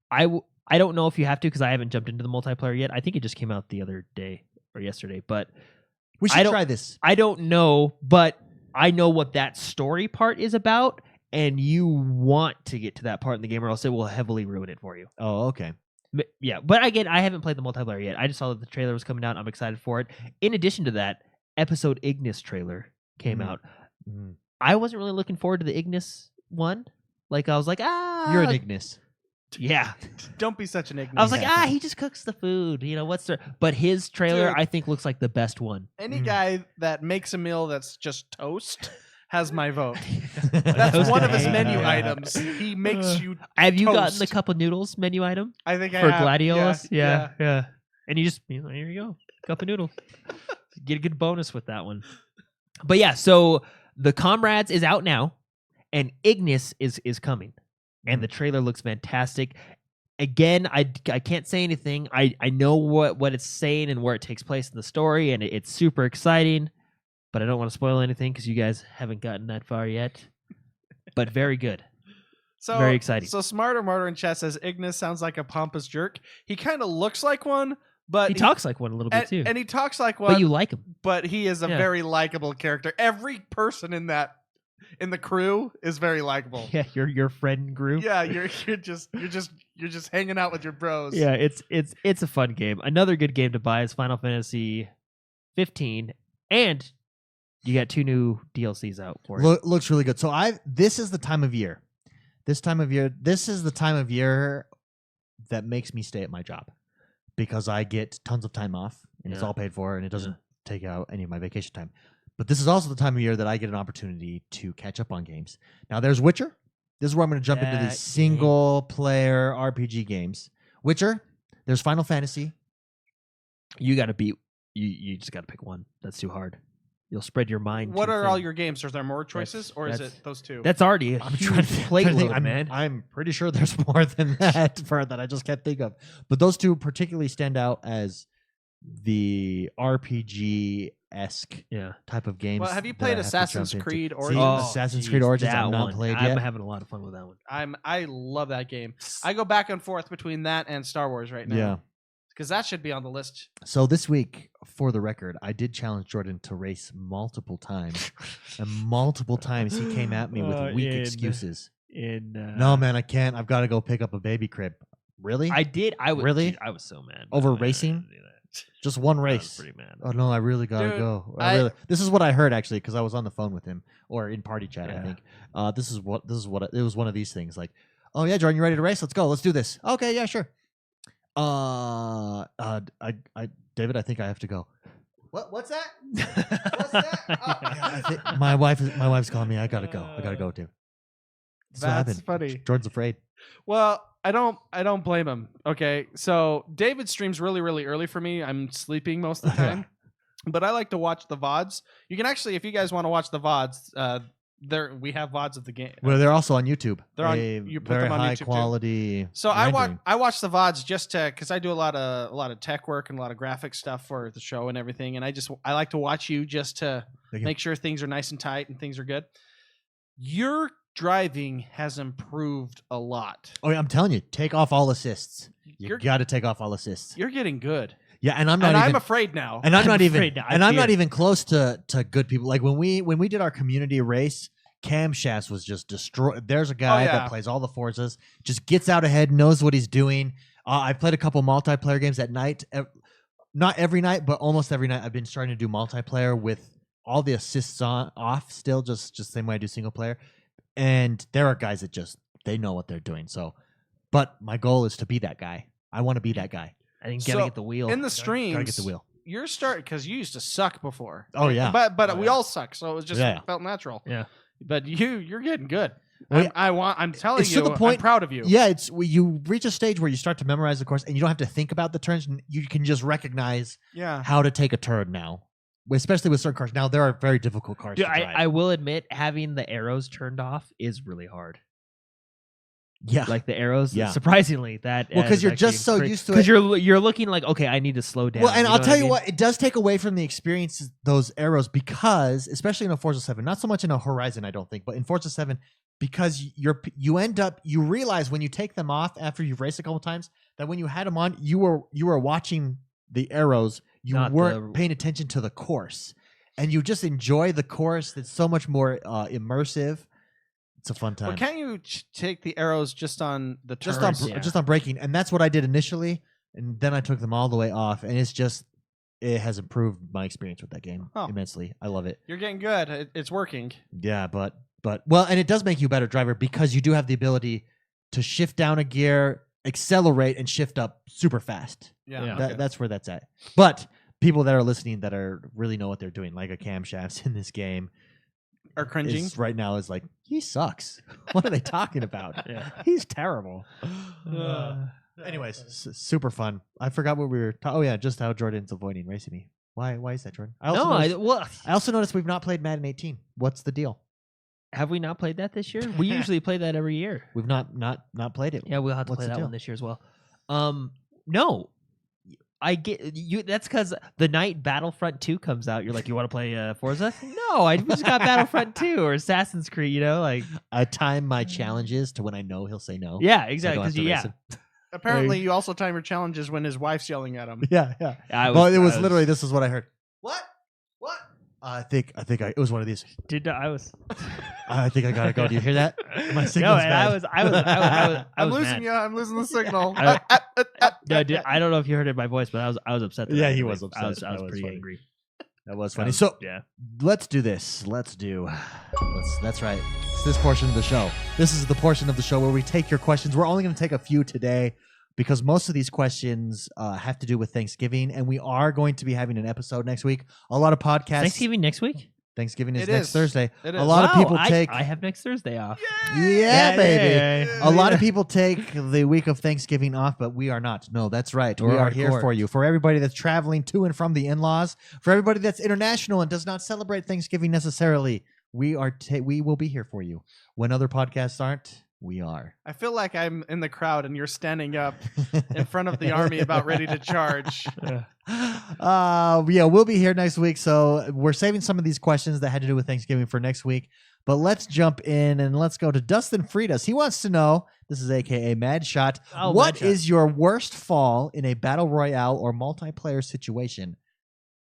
I don't know if you have to because I haven't jumped into the multiplayer yet. I think it just came out the other day or yesterday. But we should try this. I don't know, but I know what that story part is about, and you want to get to that part in the game, or else it will heavily ruin it for you. Oh, okay. But again, I haven't played the multiplayer yet. I just saw that the trailer was coming out. I'm excited for it. In addition to that, Episode Ignis trailer came out. I wasn't really looking forward to the Ignis one. Like, I was like, You're an Ignis. Yeah. Don't be such an Ignis. I was like, he just cooks the food. You know, but his trailer, I think, looks like the best one. Any guy that makes a meal that's just toast has my vote. That's That's one of his great. menu items. He makes you. Have you gotten the toast. cup of noodles menu item I think for I have. Gladiolus? Yeah. Yeah. And you just, here you go, cup of noodles. Get a good bonus with that one. But yeah, so the Comrades is out now, and Ignis is coming, and the trailer looks fantastic. Again, I can't say anything. I know what it's saying and where it takes place in the story, and it's super exciting. But I don't want to spoil anything because you guys haven't gotten that far yet. But very good. So Very exciting. So Smarter Martyr in chat says Ignis sounds like a pompous jerk. He kind of looks like one, but He talks like one a little bit too. and he talks like one. But you like him. But he is a Yeah. very likable character. Every person in the crew is very likable. Yeah, your friend group. Yeah, you're just hanging out with your bros. Yeah, it's a fun game. Another good game to buy is Final Fantasy 15, and you got 2 new DLCs out for it. Looks really good. So this is the time of year. This is the time of year that makes me stay at my job because I get tons of time off and it's Yeah. all paid for and it doesn't take out any of my vacation time. But this is also the time of year that I get an opportunity to catch up on games. Now there's Witcher. This is where I'm going to jump into That these single player RPG games. Witcher. There's Final Fantasy. You got to beat. You just got to pick one. That's too hard. You'll spread your mind. What too are thin. all your games? Are there more choices, or is that's- it those two? That's already a I'm huge trying to plate think. load, man. I'm pretty sure there's more than that that I just can't think of. But those two particularly stand out as the RPG-esque Yeah. type of games. Well, have you that played I have to Assassin's jump into. Creed See, Origins? Assassin's Creed Origins, that I've not one. played I'm yet. having a lot of fun with that one. I love that game. I go back and forth between that and Star Wars right now. Yeah. Because that should be on the list. So this week, for the record, I did challenge Jordan to race multiple times. And multiple times he came at me with weak excuses. No, man, I can't. I've got to go pick up a baby crib. Really? I did. I was Really? dude, I was so mad Over I didn't racing? do that. Just one I was race. pretty mad. Oh no, I really gotta Dude, go. I- This is what I heard actually because I was on the phone with him or in party chat. I Yeah. think this is what it was one of these things like, oh yeah, Jordan, you ready to race? Let's go. Let's do this. Okay, yeah, sure. David, I think I have to go. What's that? What's that? Oh, yeah, my wife's calling me. I gotta go. I gotta go, David. That's what That's happened. funny. Jordan's afraid. Well, I don't blame him. Okay, so David streams really, really early for me. I'm sleeping most of the time, but I like to watch the VODs. You can actually, if you guys want to watch the VODs, we have VODs of the game. Well, they're also on YouTube. They're on- A you put very them on high YouTube, too. quality. So rendering. I watch the VODs just to because I do a lot of tech work and a lot of graphic stuff for the show and everything, and I like to watch you just to Thank you. make sure things are nice and tight and things are good. Your driving has improved a lot. Oh, yeah, I'm telling you, take off all assists. You You're- got to take off all assists. You're getting good, Yeah, and I'm not and even. I'm afraid now. and I'm not even. afraid now. I And I'm not fear. even close to good people. Like when we did our community race, Camshafts was just destroyed. There's a guy yeah. that plays all the Forzas, just gets out ahead, knows what he's doing. I played a couple multiplayer games at night. Not every night, but almost every night. I've been starting to do multiplayer with all the assists off still, just same way I do single player. And there are guys that they know what they're doing. So, but my goal is to be that guy. I want to be that guy. I think So, gotta get the wheel. in the Gotta streams, get the wheel. You're starting because you used to suck before. Oh yeah. But Oh, we yeah. all suck, so it was just Yeah. felt natural. Yeah. But you're getting good. Well, I'm telling it's you, to the point- I'm proud of you. Yeah, you reach a stage where you start to memorize the course, and you don't have to think about the turns. And you can just recognize Yeah. how to take a turn now, especially with certain cars. Now there are very difficult cars Dude, to drive. I will admit having the arrows turned off is really hard. yeah, Like the arrows, Yeah. surprisingly, that Well, 'cause is you're actually just so used to because it. you're looking like, okay, I need to slow down. well, and I'll know tell I you mean? what, it does take away from the experience those arrows because, especially in a Forza 7, not so much in a Horizon, I don't think, but in Forza 7, because you end up you realize when you take them off after you've raced a couple times that when you had them on, you were watching the arrows, you Not weren't the- paying attention to the course, and you just enjoy the course. That's so much more immersive. It's a fun time. Well, can't you take the arrows just on the turns? just on braking, and that's what I did initially, and then I took them all the way off, and it has improved my experience with that game Oh. immensely. I love it. You're getting good. It's working. Yeah, but well, and it does make you a better driver because you do have the ability to shift down a gear, accelerate, and shift up super fast. Yeah. Yeah. okay. That's where that's at. But people that are listening that really know what they're doing, like a camshafts in this game, Or cringing. right now is like, he sucks. What are they talking about? He's terrible. Anyways, super fun. I forgot what we were talking. Oh yeah, just how Jordan's avoiding racing me. Why is that, Jordan? I also noticed we've not played Madden 18. What's the deal? Have we not played that this year? We usually play that every year. We've not played it. Yeah, we'll have to play that one this year as well. No. I get you. That's because the night Battlefront 2 comes out, you're like, you want to play Forza? No, I just got Battlefront 2 or Assassin's Creed. You know, like I time my challenges to when I know he'll say no. Yeah, exactly. Because Apparently, you also time your challenges when his wife's yelling at him. Yeah. It was literally this is what I heard. What? I think it was one of these. I think I gotta go. Do you hear that? My signal's bad. I'm losing you. I'm losing the signal. No, dude, I don't know if you heard it in my voice, but I was upset. Yeah, he was upset. I was pretty angry. That was funny. So let's do this. That's right. It's this portion of the show. This is the portion of the show where we take your questions. We're only going to take a few today because most of these questions have to do with Thanksgiving, and we are going to be having an episode next week. A lot of podcasts. Thanksgiving next week? Thanksgiving is next Thursday. It a is. lot of people take. I have next Thursday off. Yeah, baby. Yay. A lot of people take the week of Thanksgiving off, but we are not. No, that's right. We are here for you. For everybody that's traveling to and from the in-laws, for everybody that's international and does not celebrate Thanksgiving necessarily, we will be here for you. When other podcasts aren't, we are. I feel like I'm in the crowd and you're standing up in front of the army about ready to charge. We'll be here next week. So we're saving some of these questions that had to do with Thanksgiving for next week. But let's jump in and let's go to Dustin Fridas. He wants to know, this is AKA Mad Shot, what is your worst fall in a battle royale or multiplayer situation?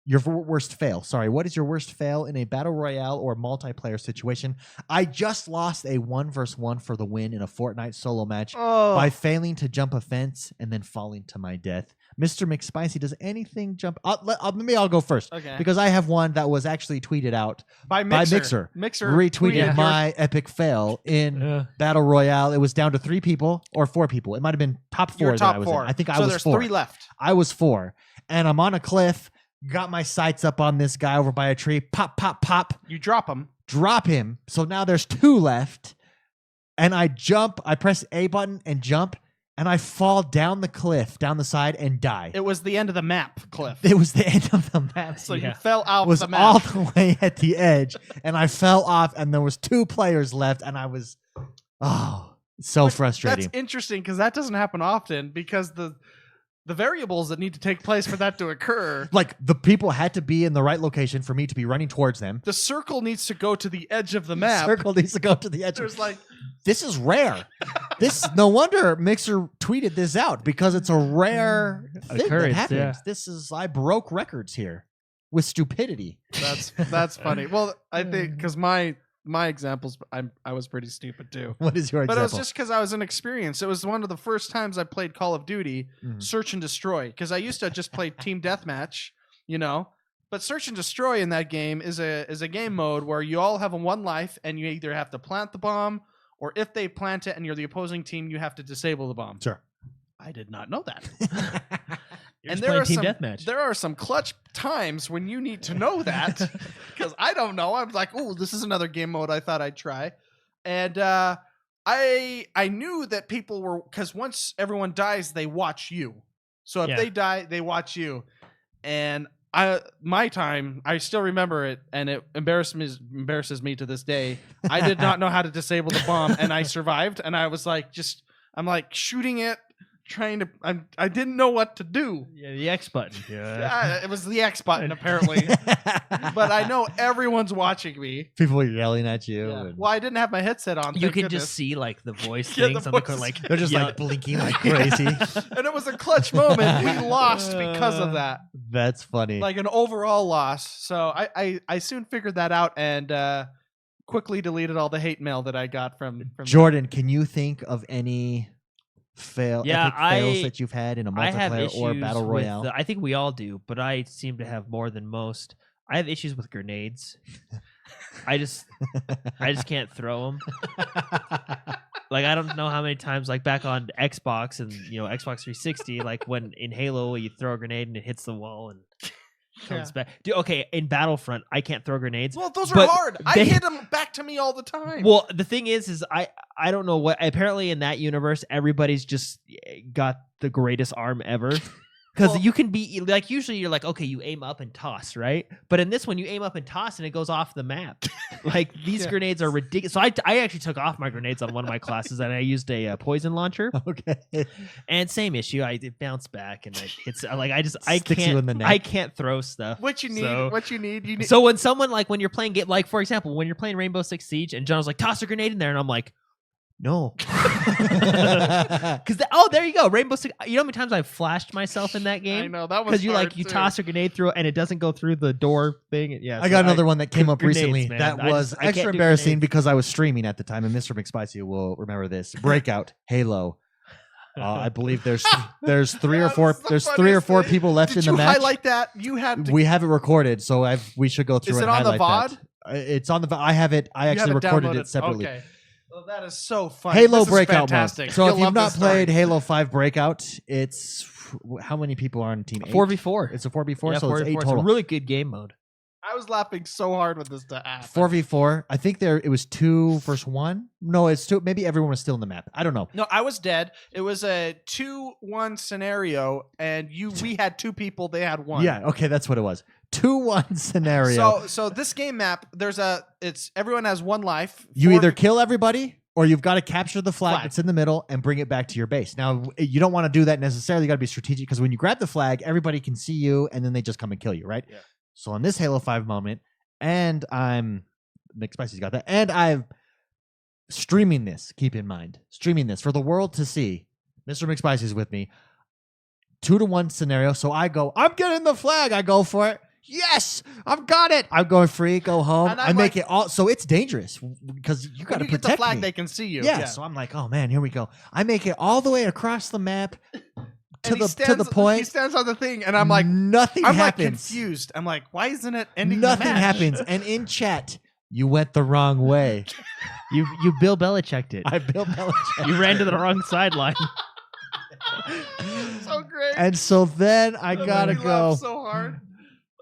Your worst fail. Sorry. What is your worst fail in a battle royale or multiplayer situation? I just lost a 1v1 for the win in a Fortnite solo match by failing to jump a fence and then falling to my death. Mr. McSpicey, does anything jump? Maybe I'll go first. Okay. Because I have one that was actually tweeted out by Mixer. Mixer retweeted my epic fail in battle royale. It was down to 3 people or 4 people. It might have been top 4 that I was in. I think I was 4. So there's 3 left. I was 4. And I'm on a cliff. Got my sights up on this guy over by a tree. Pop, pop, pop. You drop him. Drop him. So now there's 2 left. And I jump. I press A button and jump. And I fall down the cliff, down the side, and die. It was the end of the map, Cliff. It was the end of the map. So you fell off the map. It was all the way at the edge. And I fell off, and there was 2 players left. And I was, so frustrating. That's interesting, because that doesn't happen often, because the variables that need to take place for that to occur. Like, the people had to be in the right location for me to be running towards them. The circle needs to go to the edge of the map. The circle needs to go to the edge. There's like... This is rare. No wonder Mixer tweeted this out, because it's a rare thing that happens. I broke records here with stupidity. That's funny. Well, I think because my examples, I was pretty stupid too. What is your example? But it was just because I was inexperienced. It was one of the first times I played Call of Duty, Search and Destroy, because I used to just play Team Deathmatch, But Search and Destroy in that game is a game mode where you all have 1 life, and you either have to plant the bomb, or if they plant it and you're the opposing team, you have to disable the bomb. Sure. I did not know that. And there are some clutch times when you need to know that, because I don't know. I'm like, oh, this is another game mode I thought I'd try. And I knew that people were, because once everyone dies, they watch you. So if they die, they watch you. And my time, I still remember it, and it embarrasses me to this day. I did not know how to disable the bomb, and I survived. And I was like, I'm like shooting it, trying to. I didn't know what to do. Yeah, the X button. Yeah, it was the X button apparently. But I know everyone's watching me. People are yelling at you. Yeah. Well, I didn't have my headset on. You can just see like the voice things on the corner, like they're just like blinking like crazy. And it was a clutch moment. We lost because of that. That's funny. Like an overall loss. So I soon figured that out and quickly deleted all the hate mail that I got from Jordan. Can you think of any fails that you've had in a multiplayer or battle royale? I think we all do, but I seem to have more than most. I have issues with grenades. I just can't throw them. Like, I don't know how many times, like back on Xbox and Xbox 360, like when in Halo you throw a grenade and it hits the wall and comes back. Dude, okay, in Battlefront, I can't throw grenades. Well, those are But hard. I they- hit them back to me all the time. Well, the thing is I don't know what. Apparently, in that universe, everybody's just got the greatest arm ever. Because Well- you can be like, usually you're like, okay, you aim up and toss, right? But in this one, you aim up and toss, and it goes off the map. Like these Yeah. grenades are ridiculous. So I actually took off my grenades on one of my classes, and I used a poison launcher. Okay. And same issue, it bounced back, and it's like I Sticks you in the neck. I can't throw stuff. what you need, So- you need. So when someone when you're playing like for example, when you're playing Rainbow Six Siege, and John was like, toss a grenade in there, and I'm like, no, because there you go, Rainbow Six. You know how many times I've flashed myself in that I game? know that was Because you hard, you too. toss a grenade through it, and it doesn't go through the door thing. Yeah, I got another one that came up grenades, recently man. that I was just- I can't extra do embarrassing grenades. because I was streaming at the time, and Mr. McSpicey will remember this. Breakout Halo. I believe there's 3 or 4 That's the there's 3 or funniest 4 thing. people left Did in the you match. highlight that? You had to. We have it recorded, so we should go through Is and it on the highlight VOD? that. It's on the. I have it. I you actually have recorded downloaded. it separately. Okay. Well, that is so funny. Halo This is Breakout fantastic. mode. So You'll if you've love not this story. played Halo 5 Breakout, it's how many people are on team? 8? 4v4. It's a 4v4, Yeah, so it's 8 4v4. total. It's a really good game mode. I was laughing so hard with this to happen. 4v4. I think it was 2 versus 1. No, it's 2. Maybe everyone was still in the map. I don't know. No, I was dead. It was a 2-1 scenario, and we had 2 people. They had 1. Yeah, okay, that's what it was. 2-1 scenario. So this game map, it's everyone has 1 life. You 4 either kill everybody or you've got to capture the flag Flag. that's in the middle and bring it back to your base. Now, you don't want to do that necessarily. You got to be strategic because when you grab the flag, everybody can see you and then they just come and kill you, right? Yeah. So on this Halo 5 moment, and McSpicey's got that, and I'm streaming this, keep in mind, streaming this for the world to see. Mr. McSpicey's with me. 2-1 scenario. So I go, I'm getting the flag. I go for it. Yes, I've got it. I'm going free, go home. And I I'm make like- it all. So it's dangerous because you got When to you get protect the flag, me. they can see you. Yeah, so I'm like, oh man, here we go. I make it all the way across the map to And he the to the He point. stands on the thing, and I'm like, nothing I'm like happens. confused. I'm like, why isn't it ending? Nothing the match? happens. And in chat, you went the wrong way. You Bill Belichicked it. I Bill Belichick. You ran to the wrong sideline. So great. And so then I That gotta made me laugh go. so hard.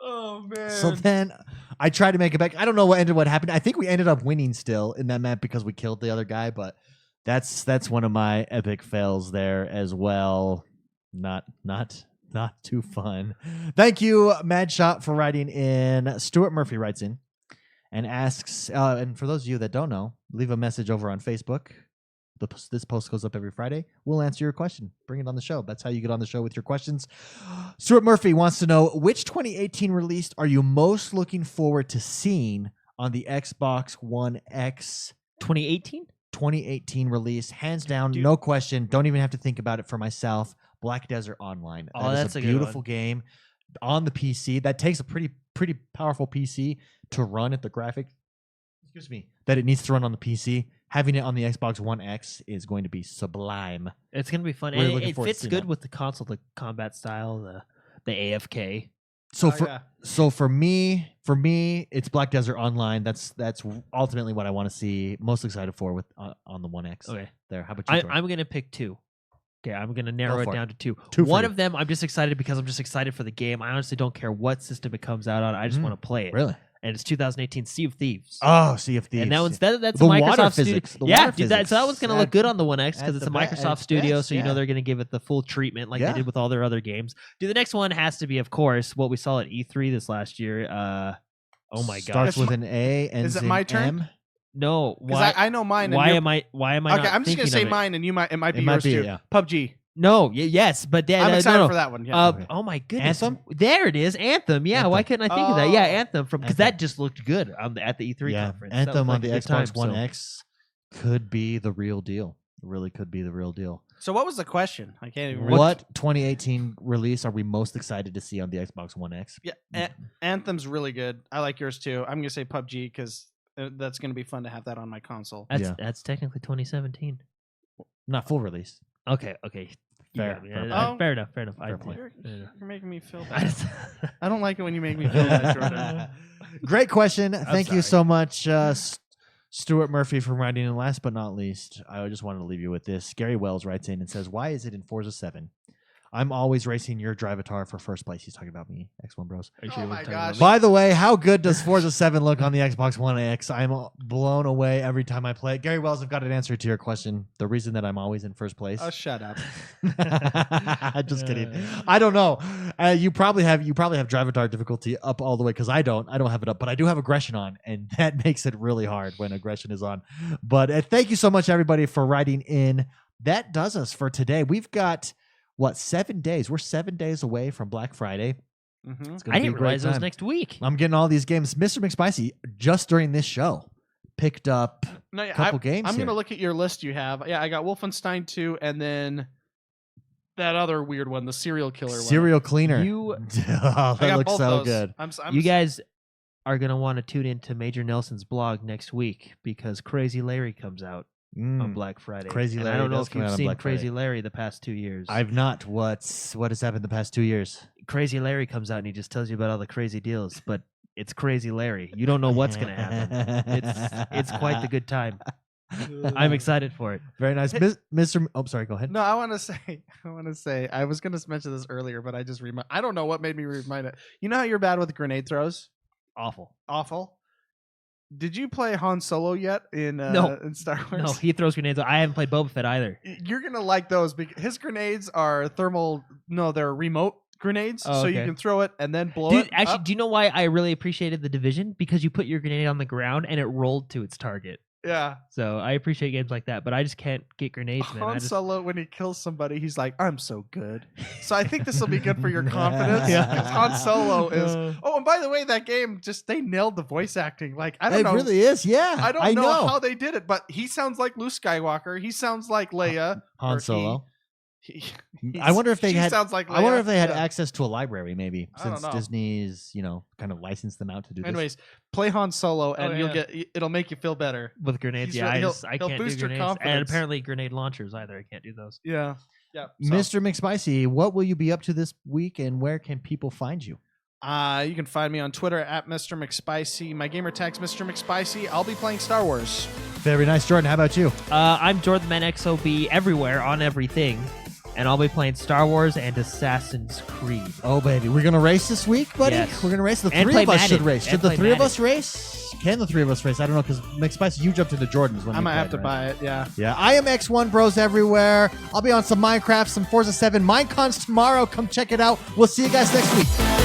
Oh man. So then I tried to make it back. I don't know what happened. I think we ended up winning still in that map because we killed the other guy, but that's one of my epic fails there as well. Not too fun. Thank you, Mad Shot, for writing in. Stuart Murphy writes in and asks, and for those of you that don't know, leave a message over on Facebook. This post goes up every Friday. We'll answer your question. Bring it on the show. That's how you get on the show with your questions. Stuart Murphy wants to know, which 2018 release are you most looking forward to seeing on the Xbox One X 2018? 2018 release? Hands down, Dude. no question. Don't even have to think about it for myself. Black Desert Online. Oh, That is that's a a good beautiful one. game on the PC. That takes a pretty powerful PC to run at the graphics. Excuse me. That it needs to run on the PC. Having it on the Xbox One X is going to be sublime. It's gonna be fun. Really And looking it forward to fits seeing good that. with the console, the combat style, the AFK. So Oh, for me, it's Black Desert Online. That's ultimately what I want to see. Most excited for with on the One X. Okay. There. How about you? Tor? I'm gonna pick 2. Okay, I'm gonna narrow Go it for it. down to 2. Two for One you. of them, I'm just excited because I'm just excited for the game. I honestly don't care what system it comes out on. I just Mm, want to play it. Really? And it's 2018 Sea of Thieves. Oh, Sea of Thieves. And that one's that's The a water Microsoft studio. physics, the Yeah, water dude, so that physics one's gonna at- look good on the One X at because it's the a ba- at Microsoft its studio, best, so you know yeah. they're gonna give it the full treatment like Yeah. they did with all their other games. Dude, the next one has to be, of course, what we saw at E3 this last year. Oh my Starts gosh. with an A and Is it my turn? M. No, Because why? I know mine. And Why you're- am I? Why am I? Okay, not I'm just gonna thinking say of it? mine, and it might be It might yours be, too. yeah. PUBG. No, yes, but I'm no, excited no. for that one. Yeah. Okay. Oh my goodness! Anthem? There it is, Anthem. Yeah, why Anthem. couldn't I think of that? Yeah, Oh. Anthem because Anthem. that just looked good at the E3 Yeah, conference. That Anthem looked on the like a good time, Xbox One so- X could be the real deal. It really could be the real deal. So what was the question? I can't even remember. What 2018 release are we most excited to see on the Xbox One X? Yeah, Anthem's really good. I like yours too. I'm gonna say PUBG because that's gonna be fun to have that on my console. That's Yeah. that's technically 2017. Not full release. Okay. Fair, Yeah, fair yeah, play. fair enough. Fair I play. You're making me feel I bad. just- I don't like it when you make me feel bad, Jordan. Great question. Thank you sorry. so much, Stuart Murphy, for writing. And last but not least, I just wanted to leave you with this. Gary Wells writes in and says, "Why is it in Forza 7? I'm always racing your Drivatar for first place. He's talking about me, X1 Bros. Oh my gosh. By the way, how good does Forza 7 look on the Xbox One X? I'm blown away every time I play it. Gary Wells, I've got an answer to your question. The reason that I'm always in first place. Oh, shut up. Just kidding. I don't know. You probably have Drivatar difficulty up all the way because I don't have it up, but I do have aggression on, and that makes it really hard when aggression is on. But thank you so much, everybody, for writing in. That does us for today. We've got 7 days? We're 7 days away from Black Friday. Mm-hmm. It's gonna I be a didn't great realize it was time. next week. I'm getting all these games. Mr. McSpicey, just during this show, picked up No, a couple games. I'm here. going to look at your list you have. Yeah, I got Wolfenstein 2 and then that other weird one, the serial killer Serial Cleaner. You- Oh, one. I that got looks both so those. good. I'm You guys are going to want to tune into Major Nelson's blog next week because Crazy Larry comes out on Black Friday. Crazy And Larry I don't know does if come out you've on seen Black Crazy Friday. Larry the past 2 years. I've not. What has happened the past 2 years? Crazy Larry comes out and he just tells you about all the crazy deals, but it's Crazy Larry. You don't know what's going to happen. It's quite the good time. I'm excited for it. Very nice, Mr. Oh, sorry. Go ahead. No, I want to say, I was going to mention this earlier, but I don't know what made me remind it. You know how you're bad with grenade throws? Awful. Awful. Did you play Han Solo yet in No. in Star Wars? No, he throws grenades. I haven't played Boba Fett either. You're gonna like those because his grenades are they're remote grenades, Oh, so you okay. can throw it and then blow Dude, it. actually, up. do you know why I really appreciated the Division? Because you put your grenade on the ground and it rolled to its target. Yeah. So I appreciate games like that, but I just can't get grenades, man. Han Solo, when he kills somebody, he's like, "I'm so good." So I think this will be good for your confidence. Yeah. Because Han Solo is. Oh, and by the way, that game they nailed the voice acting. Like I don't It know. really is. Yeah. I don't know know how they did it, but he sounds like Luke Skywalker. He sounds like Leia. Han or Solo. He, I wonder if they she had. Sounds like I wonder Leia. if they had Yeah. access to a library, maybe, I don't since know. Disney's, kind of licensed them out to do this. Anyways, play Han Solo, and Oh, you'll yeah. it'll make you feel better. with grenades. He's Yeah, really- I he'll can't do boost your grenades. And confidence. apparently grenade launchers either. I can't do those. Yeah. Yeah. Mr. McSpicey, what will you be up to this week, and where can people find you? You can find me on Twitter at Mr. McSpicey. My gamer tag's Mr. McSpicey. I'll be playing Star Wars. Very nice, Jordan. How about you? I'm Jordan Man XOB everywhere on everything, and I'll be playing Star Wars and Assassin's Creed. Oh, baby. We're going to race this week, buddy? Yes. We're going to race. The And three play of us Madden. should race. And Should the play three of Madden. us race? Can the three of us race? I don't know, because McSpicy, you jumped into Jordan's when I you might have played, to right? buy it. Yeah. Yeah, I am X1 Bros everywhere. I'll be on some Minecraft, some Forza 7 Minecons tomorrow. Come check it out. We'll see you guys next week.